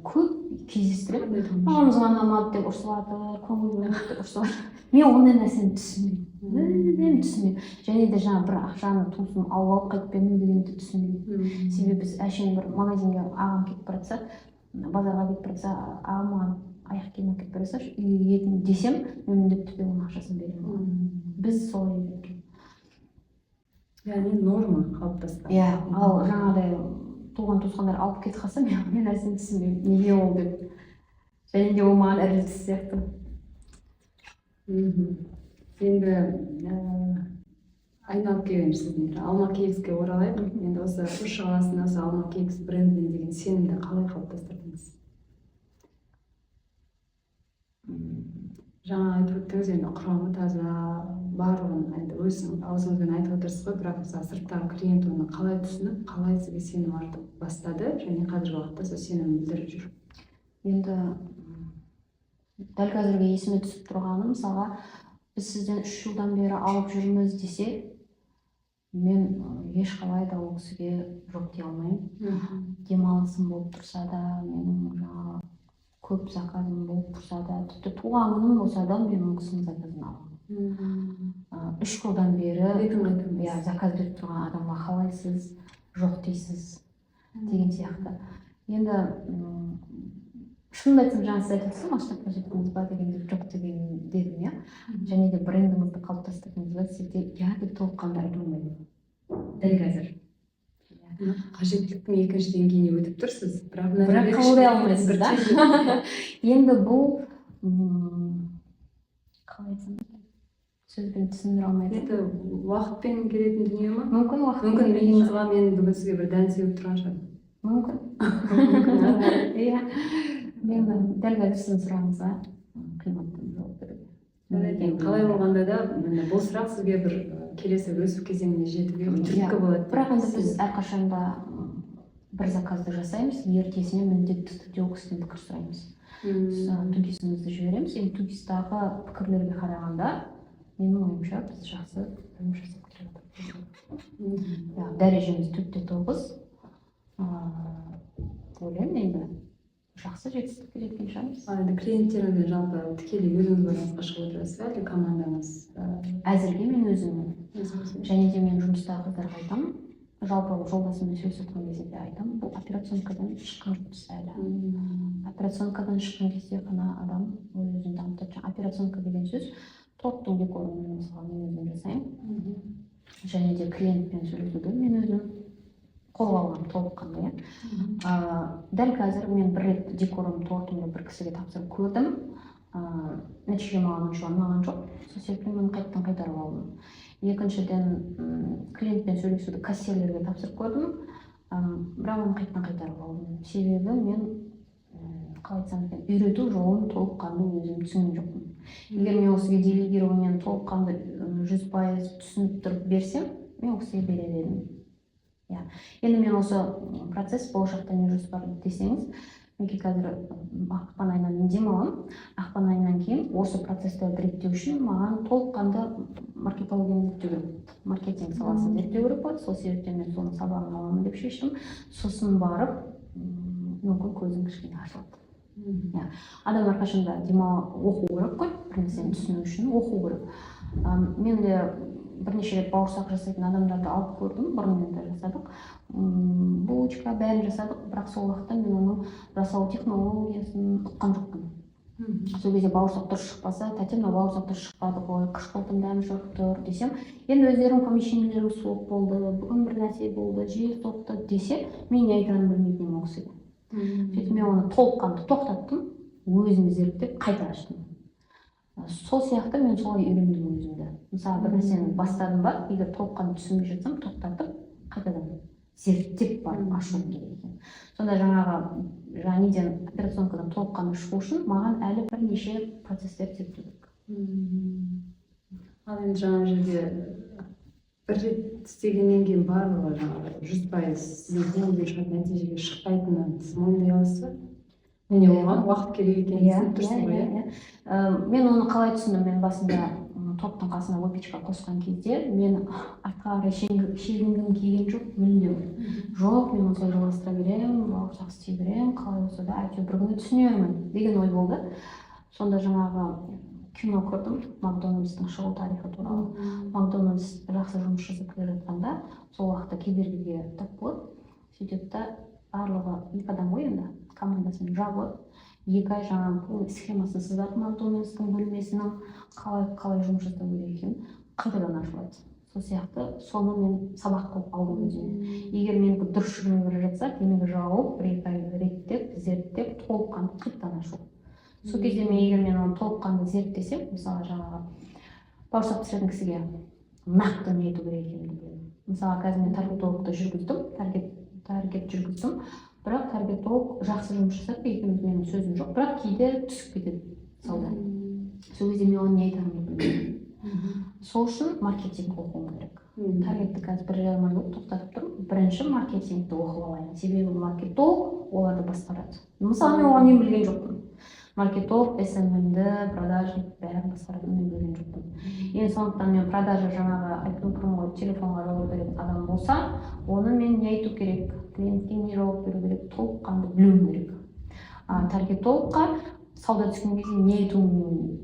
көп кездестіремін. Маған звондамады деп ұрсылады, көңіл бөлмеді деп ұрсылады. Мен ондай нәрсені түсінбеймін. Және де жаңа бір ақшаны туысым алып қайтып бермеу дегенді түсінбеймін. Себебі біз әшейін бір магазинге ағам кетіп бара жатса, базарға кетіп бара жатса, ағам маған аяқ киім әкеліп бара жатсашы, үйге етін десем, мен міндетті түрде оның ақшасын беремін. Біз солай үйренген. Яғни норма қалыптасқан. Иә, ал жаңағыдай туған туысқандар алып кетіп қалса, мен нәрсені түсінбеймін. Неге ол деп. Және де ол маған ірілтіс сияқты. Енді айналып келеміз сіздің Алма Кейкске оралайық. Енді осы Үрші қаласында осы Алма Кейкс брендіне деген сенімді қалай қалыптастырдыңыз? Жаңа айтып өттіңіз, енді құрамы таза, барлығын енді өзің аузыңызбен айтып отырсыз ғой, бірақ мысалы сырттағы клиент оны қалай түсініп, қалай сізге сенім артып бастады және қазіргі уақытта сол сенімін білдіріп жүр? Енді дәл қазіргі есіме түсіп тұрғаны, мысалға біз сізден 3 жылдан бері алып жүрміз десе, мен ешқалай да ол кісіге жоқ дей алмаймын. Демалысым болып тұрса да, менің жаңағы көп заказым болып тұрса да, тіпті туған күнім болса да, мен ол кісінің заказын аламын. 3 жылдан бері заказ беріп тұрған адамға қалайсыз, жоқ дейсіз деген сияқты. Енді шынымды айтсам, жаңа сіз айтып отырсыз, масштаб қажеттігіңіз бар дегенде жоқ деген дедім, иә. Және де брендіңізді қалыптастырдыңыз ба, сізде иә деп толыққанды айта алмаймын. Дәл қазір. Қажеттіліктің екінші деңгейіне өтіп тұрсыз, бірақ қабылдай алмайсыз да. Енді бұл қалай айтсам, сөзбен түсіндіре алмайды. Это уақытпен келетін дүние ма? Мүмкін Мүмкін миыңызға мен бүгін сізге бір дән сеуіп тұрған шығар. Мүмкін. Иә. Мен дәл қазір сіздің сұрағыңызға қиматтым жауап беруге. Қалай болғанда да бұл сұрақ сізге бір келесі өсу кезеңіне жетуге түрткі болады. Бірақ енді біз әрқашанда бір заказды жасаймыз, ертесіне міндетті түрде ол кісіден пікір сұраймыз. Тудисімізді жібереміз. Енді тудистағы пікірлерге қарағанда, менің ойымша біз жақсы жұмыс жасап келе жатырмыз. Дәрежеміз 4-9. Ойлаймын енді жақсы жетістікке жеткен шығармыз. Енді клиенттеріңізбен жалпы тікелей өзіңіз байланысқа шығып отырасыз ба, әлде командаңыз? Әзірге мен өзіммен. Және де мен жұмыстағы қыздарға айтамын. Жалпы жолдасыммен сөйлесіп отырған кезде де айтамын. Бұл операционкадан шыққан жұмыс әлі. Операционкадан шыққан кезде ғана адам өзін дамытады. Операционка деген сөз торттың декорын мысалы мен өзім жасаймын. және де клиентпен сөйлесуді мен өзім қолға алғанмын толыққанды. Дәл қазір мен бір рет декорым тортымды бір кісіге тапсырып көрдім. Нәтиже маған онша ұнаған жоқ. Сол себепті мен қайтадан қайтарып алдым. Екіншіден клиентпен сөйлесуді кассирлерге тапсырып көрдім. Бірақ оны қайтарып алдым. Себебі мен қалай айтсам екен, үйрету жолын толыққанды өзім түсінген жоқпын. Егер мен осы делегированияны толыққанды 100% түсініп тұрып берсем, мен ол кісіге берер едім. Енді мен осы процесс болашақта не жоспар десеңіз, менде қазір ақпан айынан мен демаламын. Ақпан айынан кейін осы процессті реттеу үшін маған толыққанды маркетологияны зерттеу керек, маркетинг саласын зерттеу керек болады. Сол себептен мен соны сабағын аламын деп шештім. Сосын барып, мүмкін көзім кішкене ашылады. Адамдар қашанда оқу керек қой, бір нәрсені түсіну үшін оқу керек. Мен де бірнеше рет бауырсақ жасайтын адамдарды алып көрдім, бұрыннан да жасадық. Булочка бәрін жасадық, бірақ сол уақытта мен оның жасау технологиясын ұққан жоқпын. Сол кезде бауырсақ дұрыс шықпаса, тәтем бауырсақ дұрыс шықпады ғой, қышқылтым дәмі жоқ тұр десем, енді өздерінің помещениелері суық болды, бүгін бір нәрсе болды, жел соқты десе, мен не айтарымды білмейтін едім ол кісіге. Сөйтіп мен оны толыққанды тоқтаттым, өзім зерттеп қайта аштым. Сол сияқты мен солай үйрендім өзімді. Мысалы бір нәрсені бастадым ба, егер толыққанды түсінбей жатсам, тоқтатып қайтадан зерттеп барып ашу керек екен. Сонда жаңағы неден операционкадан толыққанды шығу үшін маған әлі бірнеше процестер зерттеу керек. Ал енді жаңа жерде бір рет істегеннен кейін барлығы жаңағы 100% сіздің қолдан шығатын нәтижеге шықпайтынын сіз мойындай аласыз ба? Міне оған уақыт керек екенін түсініп тұрсыз ғой. Мен оны қалай түсіндім? Мен басында топтың қасына выпечка қосқан кезде мен артқа қарай шегінгім келген жоқ, мүлдем. Жоқ, мен осылай жалғастыра беремін, бауырсақ істей беремін, қалай болса да әйтеуір бір күні түсінермін деген ой болды. Сонда жаңағы кино көрдім, Макдональдстың шығу тарихы туралы. Макдональдс жақсы жұмыс жасап келе жатқанда, сол уақытта кедергіге тап болады. Сөйтеді да барлығы екі адам ғой енді, командасымен жабылып, 2 ай жаңағы схемасын сызады Макдональдстың бөлмесінің қалай жұмыс жасау керек екенін қайтадан ашылады. Сол сияқты соны мен сабақ қылып алдым өзіме. Егер менікі дұрыс жүрмей бара жатса, демек жауып, 2 ай реттеп, зерттеп, толыққанды қайтадан ашу. Сол кезде егер мен оны толыққанды зерттесем, мысалы жаңағы бауырсақ пісіретін кісіге нақты не ету керек екенін білемін. Мысалы қазір мен таргетологты жүргіздім, таргет жүргіздім, бірақ таргетолог жақсы жұмыс жасап, екеуміз менің сөзім жоқ, бірақ кейде түсіп кетеді сауда. Сол кезде мен оны не айтарымды білмеймін. Сол үшін маркетинг оқуым керек. Таргетті қазір 1,5 ай тоқтатып тұрмын. Бірінші маркетингті оқып алайын. Себебі маркетолог оларды басқарады. Мысалы мен оған не білген жоқпын. Маркетолог, SMM-ді, продажник бәрін басқаратынын мен білген жоқпын. Енді сондықтан мен продажа жаңағы айтып тұрмын ғой, телефонға жауап беретін адам болса, оны мен не айту керек, клиентке не жауап беру керек, толыққанды білуім керек. Таргетологқа сауда түскен кезде не айтуын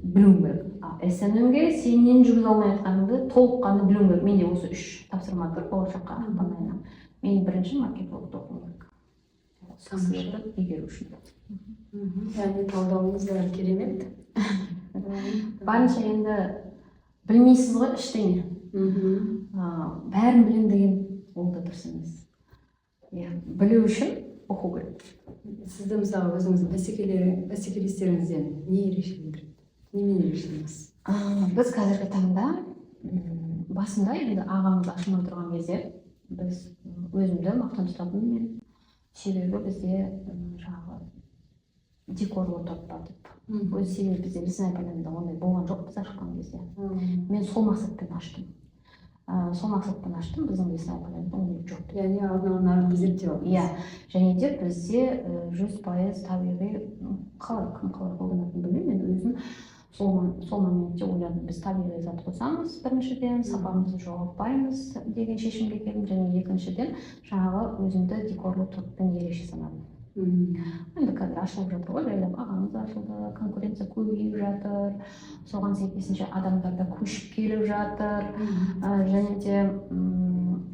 білуім керек. SMM-ге сенен жүргізе алмай жатқаныңды толыққанды білуім керек. Менде осы 3 тапсырма тұр болашаққа ақпан айынан. Мен бірінші маркетологты оқуым керек. Сіздерді игеру үшін. Яғни талдауыңыз да керемет. Барынша енді білмейсіз ғой ештеңе. Бәрін білем деген ол да дұрыс емес. Білу үшін оқу керек. Сізді мысалы өзіңіздің бәсекелестеріңізден не ерекшелендіреді? Немен ерекшеленесіз? Біз қазіргі таңда басында енді ағамыз ашылмай тұрған кезде біз өзімді мақтан тұтатынмын мен. Себебі бізде жаңағы декорлы топ бар деп. Өз себебі бізде лесная поляныда ондай болған жоқ біз ашқан кезде. Мен сол мақсатпен аштым. Біздің лесная поляныда ондай жоқ. Яғни алдын нарықты зерттеп алдыңыз. Иә, және де бізде 100% табиғи кім қалай қолданатынын білмеймін. Мен өзім сол моментте ойладым, біз табиғи зат қосамыз, біріншіден сапамызды жоғалтпаймыз деген шешімге келдім, және екіншіден жаңағы өзімді декорлы топпен ерекше санадым. Енді қазір ашылып жатыр ғой, жайлап ағамыз ашылды, конкуренция көбейіп жатыр, соған сәйкесінше адамдар да көшіп келіп жатыр, және де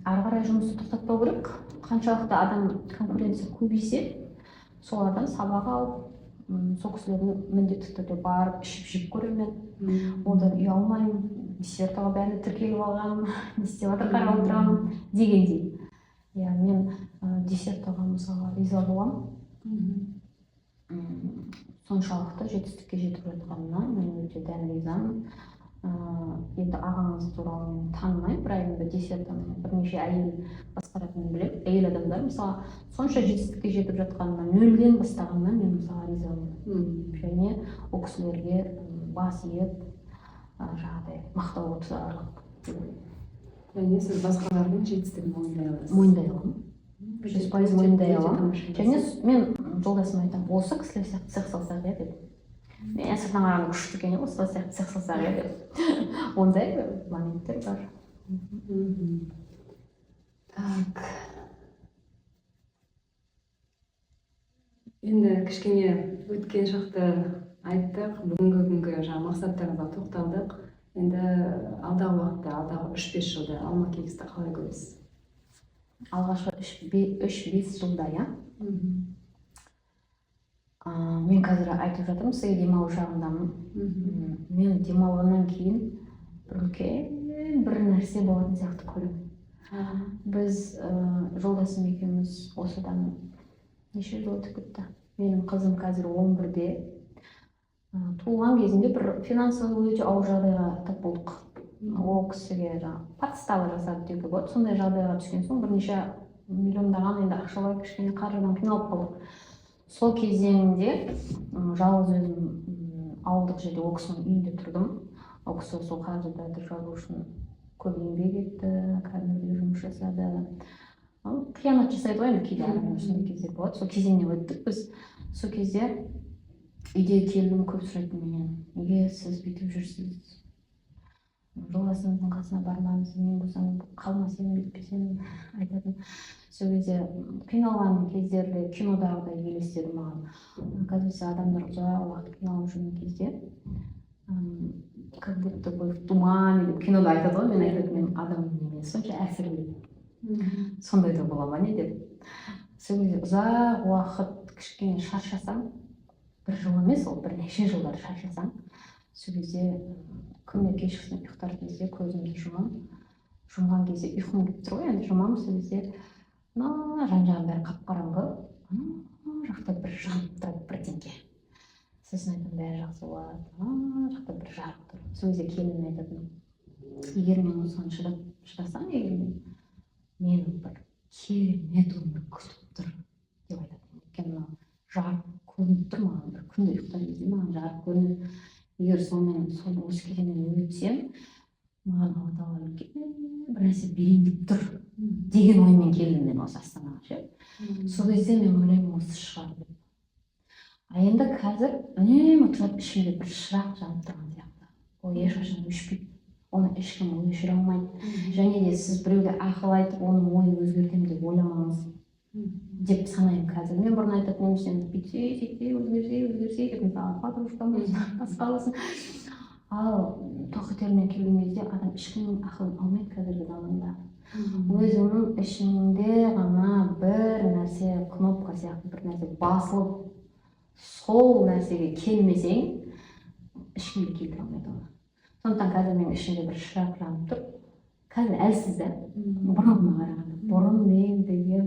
ары қарай жұмысты тоқтатпау керек. Қаншалықты адам конкуренция көбейсе, солардан сабақ алып, сол кісілердің міндетті түрде барып ішіп жеп көремін. Одан ұялмаймын, диссертаға бәріне тіркеліп алғанмын, не істеп жатыр қарап отырамын дегендей. Иә, мен диссертаға мысалы риза боламын. Соншалықты жетістікке жетіп жатқанына мен өте дән ризамын. Енді ағаңыз туралы мен танымаймын, бірақ енді диссертаны бірнеше әйел басқаратынын білемін. Әйел адамдар мысалы сонша жетістікке жетіп жатқанына, нөлден бастағанына мен мысалы ризамын. Және ол кісілерге бас иіп жаңағыдай мақтау отырарлық. Яғни сіз басқалардың жетістігін мойындай аласыз. Мойындай аламын. 100% мойындай аламын. Және мен жолдасыма айтамын, осы кісілер сияқты цех салсақ иә деді. Мен сыртынан қарағанда күшті екен, осы сияқты цех салсақ иә деді. Ондай моменттер бар. Так. Енді кішкене өткен шақты айттық, бүгінгі күнгі жаңа мақсаттарыңызға тоқталдық. Енді алдағы уақытта, алдағы 3-5 жылда Алма Кексті қалай көресіз? Алғашқы 3-5 жылда, иә? Мен қазір айтып жатырмын, сізге демалу шағындамын. Мен демалғаннан кейін бір нәрсе болатын сияқты көремін. Біз жолдасым екеуміз осыдан неше жыл өтіп кетті. Менің қызым қазір 11-де. Туылған кезінде бір финансовый өте ауыр жағдайға тап болдық. Ол кісіге подстава жасады деуге болады. Сондай жағдайға түскен соң бірнеше миллиондаған енді ақшалай кішкене қаржыдан қиналып қалдық. Сол кезеңде жалғыз өзім ауылдық жерде ол кісінің үйінде тұрдым. Ол кісі сол қаржыда державу үшін көп еңбек етті, кәдімгідей жұмыс жасады. Қиянат жасайды ғой енді кейде адамдар сондай кездер болады. Сол кезеңнен өттік біз. Сол кезде үйде келдім, көп сұрайтын менен, неге сіз бүйтіп жүрсіз? Жолдасыңыздың қасына бармаңыз, мен болсам қалмас едім, бүйтпесем айтатын. Сол кезде қиналған кездерде кинодағыдай елестеді маған. Қазір адамдар ұзақ уақыт қиналып жүрген кезде, как будто бы в тумане деп кинода айтады ғой, мен айтатын адамның емес, сонша әсерлейді. Сондай да бола ма не деп. Сол кезде ұзақ уақыт кішкене шаршасам, бір жыл емес, ол бірнеше жылдар шаршасам, сол кезде күнде кешкісін ұйықтар кезде көзімді жұмған кезде ұйқым келіп тұр ғой, енді жұмамын. Сол кезде жан-жағым бәрі қап-қараңғы, жақта бір жанып тұрады бірдеңке. Сосын айтамын, бәрі жақсы болады, жақта бір жарық тұр. Сол кезде келінім айтатын, егер мен осыған шыдасам, мені бір керемет өмір күтіп тұр деп айтатын. Өйткені жарық көрініп тұр маған, бір күнде ұйықтар кезде маған жарық көрінеді. Егер сонымен осы кезеңнен өтсем, маған Алла тағала бір нәрсе берейін деп тұр деген оймен келдім мен осы Астанаға ше. Сол кезде мен ойлаймын, осы шығар деп. Енді қазір үнемі тұрады ішімде бір шырақ жанып тұрған сияқты. Ол ешқашан өшпейді. Оны ешкім өшіре алмайды. Және де сіз біреуге ақыл айтып, оның ойын өзгертемін деп ойламаңыз деп санаймын қазір. Мен бұрын айтатын сен бүйтсе, сөйтсе, өзгерсе деп мысалы подружкам басқа болсын. Ал тоқетеріне келген кезде адам ешкімнің ақылын алмайды қазіргі заманда. Өзіңнің ішіңде ғана бір нәрсе, кнопка сияқты бір нәрсе басылып, сол нәрсеге келмесең, ешкімге келтіре алмайды оны. Сондықтан қазір мен ішімде бір шырақ жанып тұр. Қазір әлсіз да, бұрынға қарағанда. Бұрын мен деген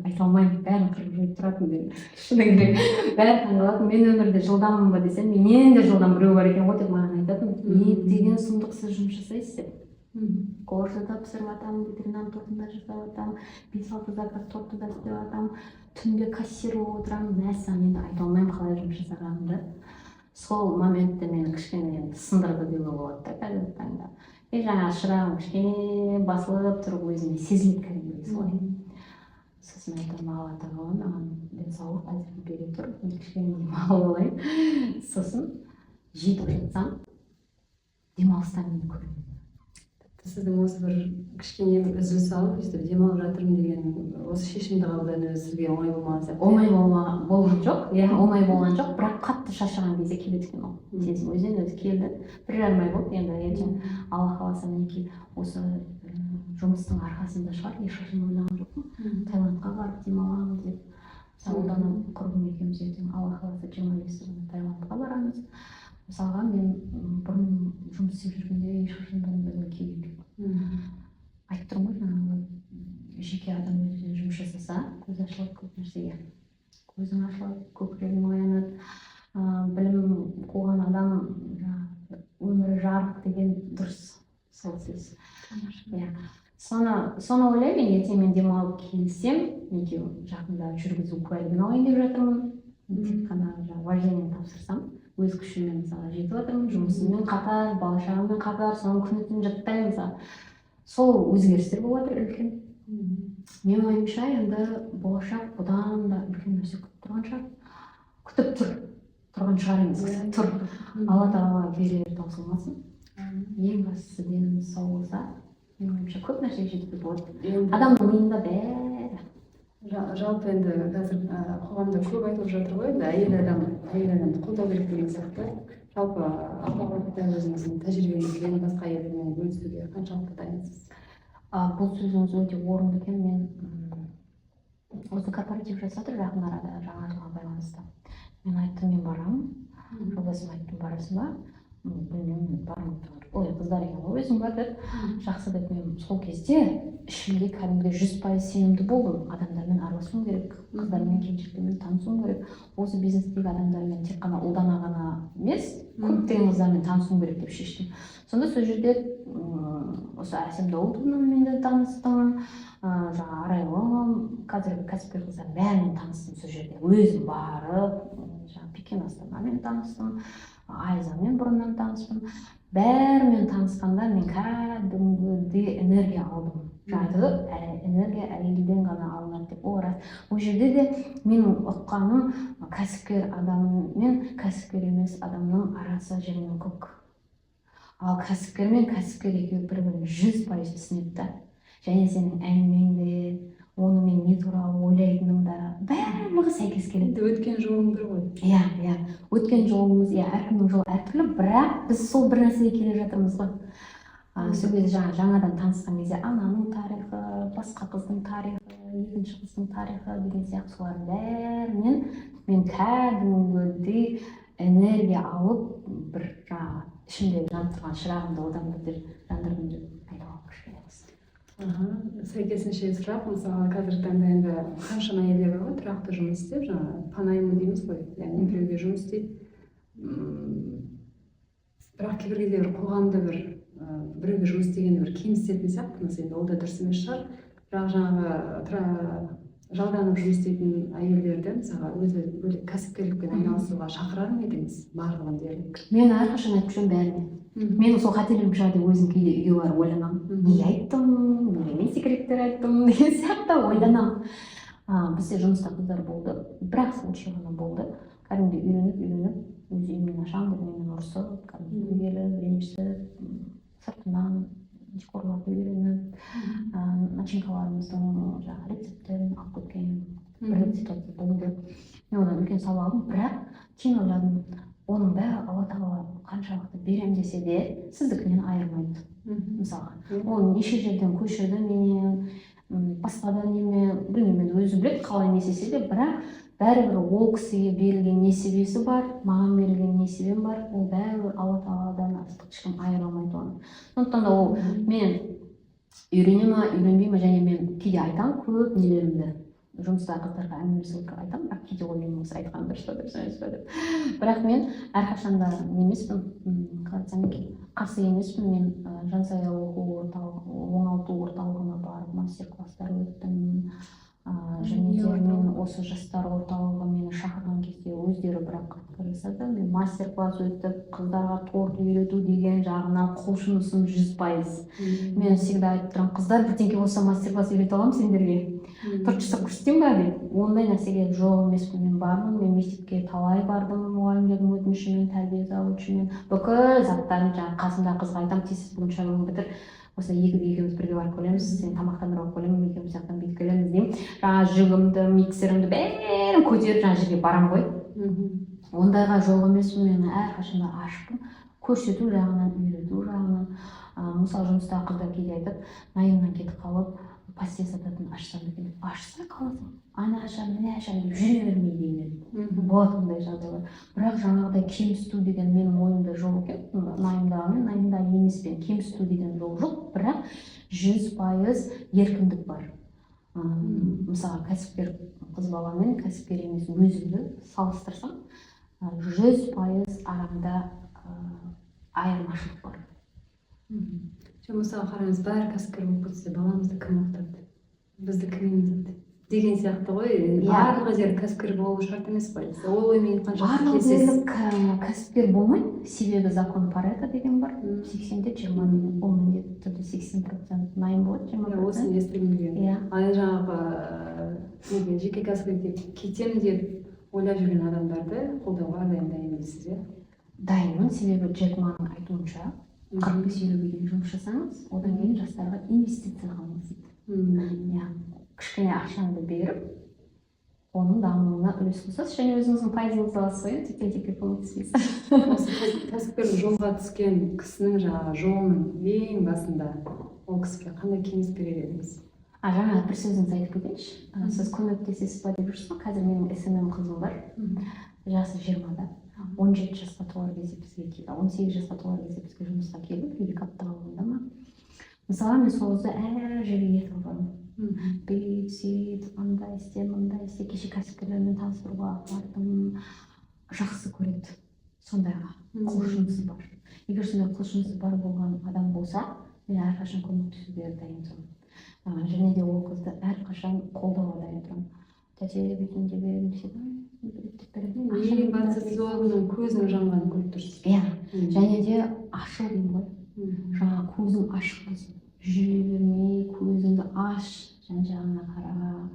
айта алмаймын, бәрін қырып жойып тұратын деп. Шыны керек, бәрі таңғалатын. Мен өмірде жылдаммын ба десем, менен де жылдам біреу бар екен ғой деп маған айтатын. Не деген сұмдықсыз жұмыс жасайсыз деп. Қоржыда пісіріп жатамын, ветеринар тортында жасап жатамын, 5-6 заказ тортында істеп жатамын, түнде кассир болып отырамын. Мәссаған, енді айта алмаймын қалай жұмыс жасағанымды. Сол моментте мені кішкене сындырды деуге болады да қазіргі таңда. Жаңағы шырағым кішкене басылып тұрып өзіме сезіледі кәдімгідей солай. Сосын айтамын, Алла тағала маған денсаулық әзір бере тұр, кішкене демалып алайын. Сосын жетіп жатсам, демалыстан мені көремін. Сіздің осы бір кішкене үзіліс салып, өстіп демалып жатырмын деген осы шешімді қабылдау сізге оңай болмаған сияқты. Оңай болған жоқ, оңай болған жоқ, бірақ қатты шаршаған кезде келеді екен ол. Сезім өзінен өзі келді. 1,5 ай болды, енді ертең Алла қаласа мінекей осы жұмыстың арқасында шығар, ешқашан ойлаған жоқпын. Таиландқа барып демаламыз деп. Сауданың құрбым екеуміз ертең Алла қаласа 25 күні Таиландқа барамыз. мысалға мен бұрын жұмыс істеп жүргенде ешқашан бұндай келген айтып тұрмын ғой жаңағы жеке адам өзіне жұмыс жасаса көзі ашылады көп нәрсеге, көзің ашылады, көкірегің оянады, білім қуған адам өмірі жарық деген дұрыс сол сөз. Иә. Соны ойлаймын, ертең мен демалып келсем, екеуі жақында жүргізу куәлігін алайын деп жатырмын. Тек қана вождениені тапсырсам, өз күшіммен мысалы жетіп жатырмын, жұмысыммен қатар, бала-шағаммен қатар, соның күні түн жатпаймын мысалы. Сол өзгерістер болып жатыр үлкен. Менің ойымша енді болашақ бұдан да үлкен нәрсе күтіп тұрған шығар. Күтіп тұрған шығар емес, күтіп тұр. Алла тағала берер таусылмасын. Ең бастысы деніміз сау болса, менің ойымша көп нәрсеге жетуге болады. Адамның миында бәрі. Жалпы енді қазір қоғамда көп айтылып жатыр ғой, енді әйел адамды қолдау керек деген сияқты. Жалпы алдағы өзіңіздің тәжірибеңізбен басқа әйелдермен бөлісуге қаншалықты дайынсыз? Бұл сөзіңіз өте орынды екен. Мен осы корпоратив жасадық жақын арада жаңа жылға байланысты. Мен айттым, мен барамын. Жолдасым айттым, барасың ба? Білмеймін, бармын. Ой, қыздар екен ғой, өзің бар деп. Жақсы деп, мен сол кезде ішімде кәдімгі 100% сенімді болдым. Адамдармен араласуым керек, қыздармен, келіншектермен танысуым керек. Осы бизнестегі адамдармен тек қана ұлдана ғана емес, көптеген қыздармен танысуым керек деп шештім. Сонда сол жерде осы Әсем Дауыловнамен де таныстым, жаңа Арайлым, қазіргі кәсіпкер қыздар бәрімен таныстым сол жерде. Өзім барып, жаңа Пекен Астанамен таныстым, Айзамен бұрыннан таныспын. Бәрімен танысқанда мен кәдімгідей энергия алдым. Жаңа энергия әйелден ғана алынады деп, ол рас. Ол жерде де менің ұққаным кәсіпкер адам мен кәсіпкер емес адамның арасы жер мен көк. Ал кәсіпкер мен кәсіпкер екеуі бір-бірін 100% түсінеді. Және сенің әңгімеңде, онымен не туралы ойлайтының да барлығы сәйкес келеді. Өткен жолың бір ғой. Иә, өткен жолымыз, әркімнің жолы әртүрлі, бірақ біз сол бір нәрсеге келе жатырмыз ғой. Сол кезде жаңадан танысқан кезде ананың тарихы, басқа қыздың тарихы, екінші қыздың тарихы деген сияқты солардың бәрінен мен кәдімгідей энергия алып, бір ішімде жанып тұрған шырағымды одан бетер жандырдым деп айта аламын кішкене. Сәйкесінше сұрақ, мысалы қазіргі таңда енді қаншама әйелдер бар ғой, тұрақты жұмыс істеп, жаңа панаймын дейміз ғой, яғни біреуге жұмыс істейді. Бірақ кейбір кезде бір қоғамда біреуге жұмыс істегенді бір кемсітетін сияқтымыз, енді ол да дұрыс емес шығар. Бірақ жаңағы жалданып жұмыс істейтін әйелдерді мысалы өзі кәсіпкерлікпен айналысуға шақырар ма едіңіз барлығын дерлік? Мен әрқашан айтып жүремін бәріне. Мен сол қателігім шығар деп өзім кейде үйге барып ойланамын. Неге айттым, неге мен секреттер айттым деген сияқты ойланамын. Бізде жұмыста қыздар болды, бірақ случай ғана болды. Кәдімгі үйреніп, өз үйімнен ашамын деп менімен ұрысып, кәдімгі келіп, ренжісіп, сыртынан декорларды үйреніп, начинкаларымыздың рецептерін алып кеткен бір ситуация болды. Мен одан үлкен сабақ алдым, бірақ кейін ойладым, оның бәрі Алла тағала қаншалықты берем десе де сіздікінен айырмайды. Мысалға, ол неше жерден көшірді менен, басқа да неме, білмеймін, өзі біледі қалай не істесе де, бірақ бәрібір ол кісіге берілген несібесі бар, маған берілген несібем бар, ол бәрібір Алла тағаладан ешкім айыра алмайды оны. Сондықтан да ол мен үйрене ма, үйренбей ма, және мен кейде айтамын көп нелерімді. Жұмыста қыздарға әңгімелесіп айтамын, бірақ кейде ойлаймын, осы айтқан дұрыс па деп. Бірақ мен әрқашанда немеспін, қарсы емеспін. Мен жансая оқу орталығы, оңалту орталығына барып мастер-класстар өттім. Және де мен осы жастар орталығы мені шақырған кезде өздері бірақ қатты жасады. Мен мастер-класс өтіп, қыздарға торт үйрету деген жағынан құлшынысым 100%. Мен всегда айтып тұрамын, қыздар бірдеңке болса мастер-класс үйрете аламын сендерге. Торт жасап көрсетейін ба деп. Ондай нәрсеге жоқ емеспін, мен бармын. Мен мектепке талай бардым, мұғалімдердің өтінішімен, тәрбие завучымен. Бүкіл заттарын қасымда қызға айтамын, тез бүгін шаруаны бітір. Осылай екеуміз бірге барып келеміз, сен тамақтандырып алып келемін, екеуміз жақтан бүйтіп келеміз деймін. Жаңа жүгімді, миксерімді бәрін көтеріп жаңа жерге барам ғой. Ондайға жоқ емеспін, мен әрқашанда ашықпын. Көрсету жағынан, үйрету жағынан. Мысалы жұмыстағы қыздар кейде айтып, найымнан кетіп қалып, пастиль сататын ашсам екен деп ашса қаласың ана ашам міне ашам деп жүре бермей деймін болады ондай жағдайлар. Бірақ жаңағыдай кемсіту деген менің ойымда жоқ екен, найымдағымен найымда емеспен, кемсіту деген жоқ, бірақ 100% еркіндік бар. Мысалы кәсіпкер қыз бала мен кәсіпкер емес өзімді салыстырсам 100% араңда айырмашылық бар. Мысалы қараңыз, бәрі кәсіпкер болып кетсе, баламызды кім оқытады? Бізді кім емізеді? Деген сияқты ғой. Барлығы жер кәсіпкер болу шарт емес қой. Ол оймен қаншалықты келісесіз? Барлығы кәсіпкер болмайды, себебі закон Парето деген бар. 80-де 20 деген, ол міндетті түрде 80% найым болады, 20%. Осыны естілмеген. Ал жаңағы жеке кәсіпкерлікке кетемін деп ойлап жүрген адамдарды қолдауға дайын емессіз, иә? Дайынмын, себебі Джек Маның айтуынша 45-50-ге дейін жұмыс жасаңыз, одан кейін жастарға инвестиция қылыңыз дейді. Кішкене ақшаңды беріп, оның дамуына үлес қосасыз, және өзіңіздің пайызыңызды аласыз ғой, текке көмектеспейсіз. Осы кәсіпкерлік жолға түскен кісінің жаңағы жолының ең басында ол кісіге қандай кеңес берер едіңіз? Жаңа бір сөзіңізді айтып кетейінші. Сіз көмектесесіз ба деп жүрсіз ғой, қазір менің СММ қызым бар, жасы 20-да. 17 жасқа толар кезде бізге келді, 18 жасқа толар кезде бізге жұмысқа келді, 1-2 апта қалғанда ма. Мысалы мен сол кезде әр жерге ертіп барамын. Бейт, сөйт, андай істе, мындай істе, кеше кәсіпкерлермен таныстыруға бардым, жақсы көреді. Сондайға құлшынысы бар. Егер сондай құлшынысы бар болған адам болса, мен әрқашан көмектесуге дайын тұрамын. Және де ол қызды әрқашан қолдауға дайын тұрамын. Тәте бетінде беремін десе, ең бастысы оның көзінің жанғанын көріп тұрсыз. Және де ашыл деймін ғой. Жаңа көзің ашық болсын. Жүре бермей, көзіңді аш, жан-жағына қара,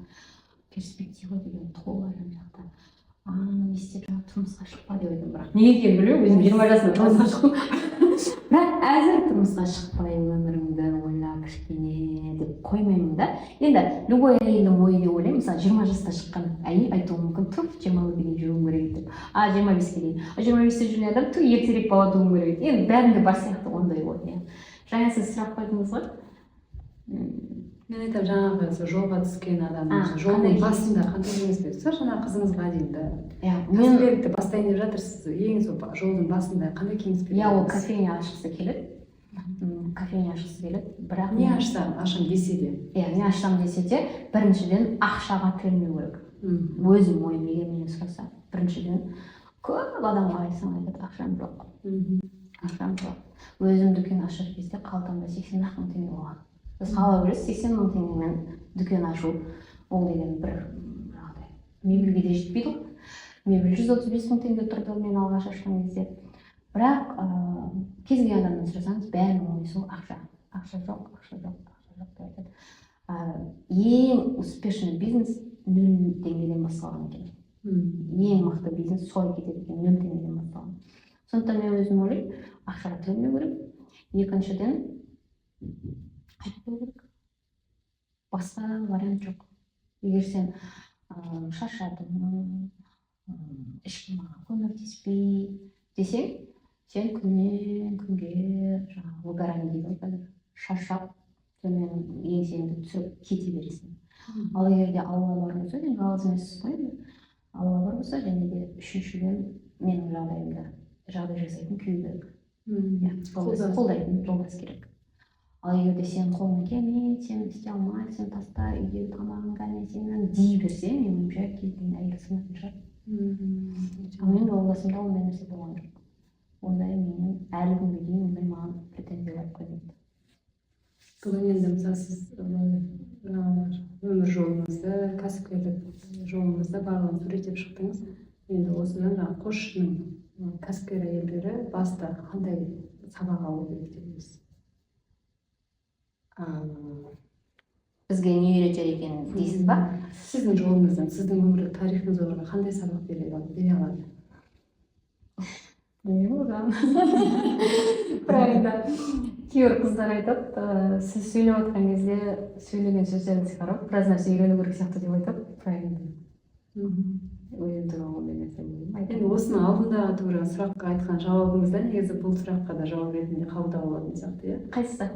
перспектива деген тола жан-жақта. Не істеп жаңа тұрмысқа шықпа деп айтамын, бірақ неге екенін білмеймін, өзім 20 жасында тұрмысқа шықтым. Бірақ әзір тұрмысқа шықпай өміріңді ойла кішкене деп қоймаймын да. Енді любой әйелдің ойы деп ойлаймын, мысалы 20 жаста шыққан әйел айтуы мүмкін, туф 20-ға дейін жүруім керек деп. 25-ге дейін. 25-те жүрген адам туф ертерек бала тууым керек. Енді бәрінде бар сияқты ондай ой. Жаңа сіз сұрақ қойдыңыз ғой. Мен айтамын, жаңағы жолға түскен адам, жолдың басында қандай кеңес бересіз? Жаңа қызыңызға дейін кәсіпкерлікті бастайын деп жатырсыз, ең жолдың басында қандай кеңес бересіз? Ол кофейня ашқысы келеді. Бірақ не ашам десе де. Не ашсам десе де, біріншіден ақшаға тірелмеу керек. Өзім ойым егер менен сұраса, біріншіден көп адамға айтсаң айтады, ақшам жоқ. Өзім дүкен ашар кезде қалтамда 80 мың теңге болған. Біз қалай білесіз, 80 мың теңгемен дүкен ашу, ол деген бір жағдай. Мебельге де жетпейді. Мебель 135 мың теңге тұрды мен алғаш ашқан кезде. Бірақ кез келген адамнан сұрасаңыз, бәрінің ойы сол ақша. Ақша жоқ деп айтады. Ең успешный бизнес 0 теңгеден басталған екен. Ең мықты бизнес солай кетеді екен, 0 теңгеден басталған. Сондықтан мен өзім ойлаймын, ақшаға тірелмеу керек. Екіншіден, қайтпау керек. Басқа вариант жоқ. Егер сен шаршадың, ешкім маған көмектеспей десең, сен күннен күнге выгорание дейді ғой қазір, шаршап, төмен еңсеңді түсіріп кете бересің. Ал егер де Алла бар болса, сен жалғыз емессіз ғой. Алла бар болса, және де үшіншіден менің жағдайымда жағдай жасайтын күйі керек. Қолдайтын жолдас керек. Ал егер де сен қолыңа келмейді, сен істей алмайсың, сен таста, үйдегі тамағың кәне дей берсе, мен ойымша кез келген әйел сынатын шығар. Ал менің жолдасымда ондай нәрсе болған жоқ. Ондай менің әлі күнге дейін ондай маған претензиялар қоймайды. Бүгін енді мысалы сіз өмір жолыңызды, кәсіпкерлік жолыңызды барлығын суреттеп шықтыңыз. Енді осыдан қосшының кәсіпкер әйелдері баста қандай сабақ алу керек деп ойлайсыз? Бізге не үйретер екен дейсіз ба? Сіздің жолыңыздан, сіздің өмірлік тарихыңыз оларға қандай сабақ бере алады? Білмеймін одан. Правильно. Кейбір қыздар айтады, сіз сөйлеп отқан кезде сөйлеген сөздеріңізді қарап, біраз нәрсе үйрену керек сияқты деп айтады. Правильно. Өзім туралы ондай нәрсе білмеймін. Енді осының алдындағы тура сұраққа айтқан жауабыңызда негізі бұл сұраққа да жауап ретінде қабылдауға болатын сияқты, иә? Қайсысы?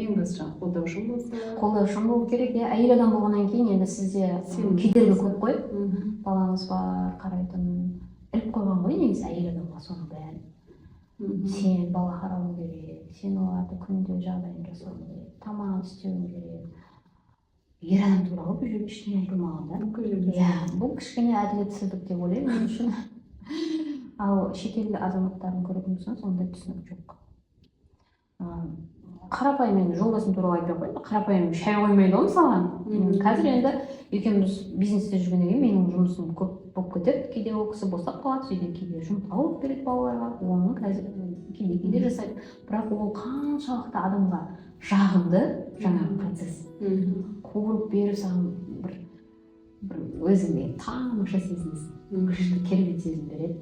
ең басты жаңағы қолдаушың болса. Қолдаушың болу керек. Иә, әйел адам болғаннан кейін енді сізде кедергі көп қой. Балаңыз бар, қарайтын. Іліп қойған ғой негізі әйел адамға соның бәрін. Сен бала қарауың керек, сен оларды күнде жағдайын жасауың керек, тамағын істеуің керек. Ер адам туралы бұл жерде ештеңе айтылмаған да. Иә, бұл кішкене әділетсіздік деп ойлаймын мен үшін. Ал шетел азаматтарын көретін болсаңыз, ондай түсінік жоқ. Қарапайым, мен жолдасым туралы айтып қояйын, қарапайым шай қоймайды ғой мысалға. Қазір енді екеуміз бизнесте жүргеннен кейін менің жұмысым көп болып кетеді, кейде ол кісі босап қалады, сөйтіп кейде жұмыс алып береді балаларға, оны қазір кейде жасайды. Бірақ ол қаншалықты адамға жағымды жаңағы процесс. Қуырып беріп саған бір өзіңе тамаша сезінесің, күшті керемет сезім береді.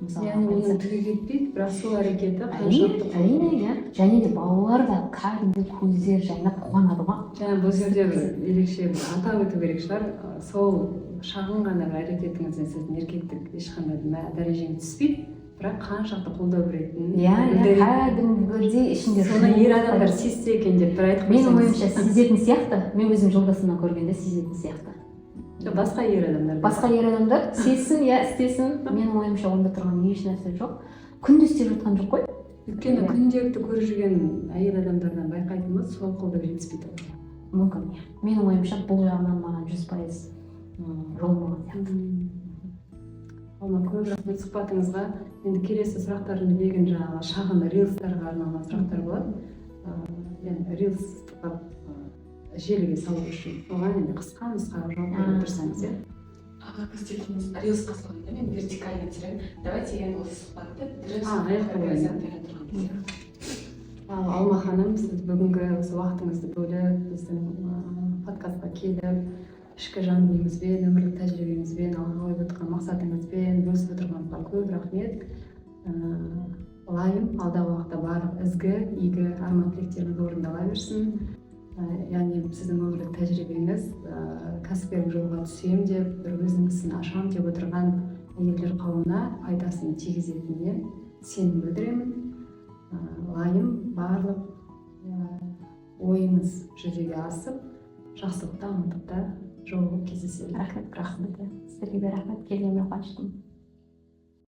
Яғни оның түгі кетпейді, бірақ сол әрекеті қаншалықты әрине, иә. Және де балалар да кәдімгі көздері жайнап қуанады ма? Жаңа бұл жерде бір ерекше бір атап өту керек шығар, сол шағын ғана бір әрекетіңізден сіздің еркектік ешқандай дәрежеңіз түспейді, бірақ қаншалықты қолдау беретінін. Иә, кәдімгідей ішінде. Соны ер адамдар сезсе екен деп бір айтып қойсаңыз. Менің ойымша сезетін сияқты, мен өзім жолдасымнан көргенде сезетін сияқты. Басқа ер адамдар сезсін, иә, істесін. Менің ойымша онда тұрған еш нәрсе жоқ. Күнде істеп жатқан жоқ қой. Өйткені күнделікті көріп жүрген әйел адамдардан байқайтынымыз сол қолдау жетіспейді. Мүмкін, иә. Менің ойымша бұл жағынан маған 100% жол болған сияқты. Алма, көп рахмет сұхбатыңызға. Енді келесі сұрақтардың легін жаңағы шағын рилстарға арналған сұрақтар болады. Енді рилстарға желіге салу үшін оған енді қысқа нұсқа жауап беріп отырсаңыз, иә? Біз дейтініміз рилсқа салғанда мен вертикальный терем. Давайте енді осы сұхбатты Ал Алма ханым, сіз бүгінгі осы уақытыңызды бөліп, біздің подкастқа келіп, ішкі жан дүниеңізбен, өмірлік тәжірибеңізбен, алға қойып отырған мақсатыңызбен бөлісіп отырғаныңызға көп рахмет. Лайым алдағы уақытта барлық ізгі, игі арман тілектеріңіз орындала берсін. Яғни сіздің өмірлік тәжірибеңіз кәсіпкерлік жолға түсем деп, бір өзінің ісін ашам деп отырған әйелдер қауымына пайдасын тигізетініне сенім білдіремін. Лайым барлық ойыңыз жүзеге асып, жақсылықта, амандықта жолығып кездеседі. Рахмет. Сіздерге де рахмет, келгеніме қуаныштымын.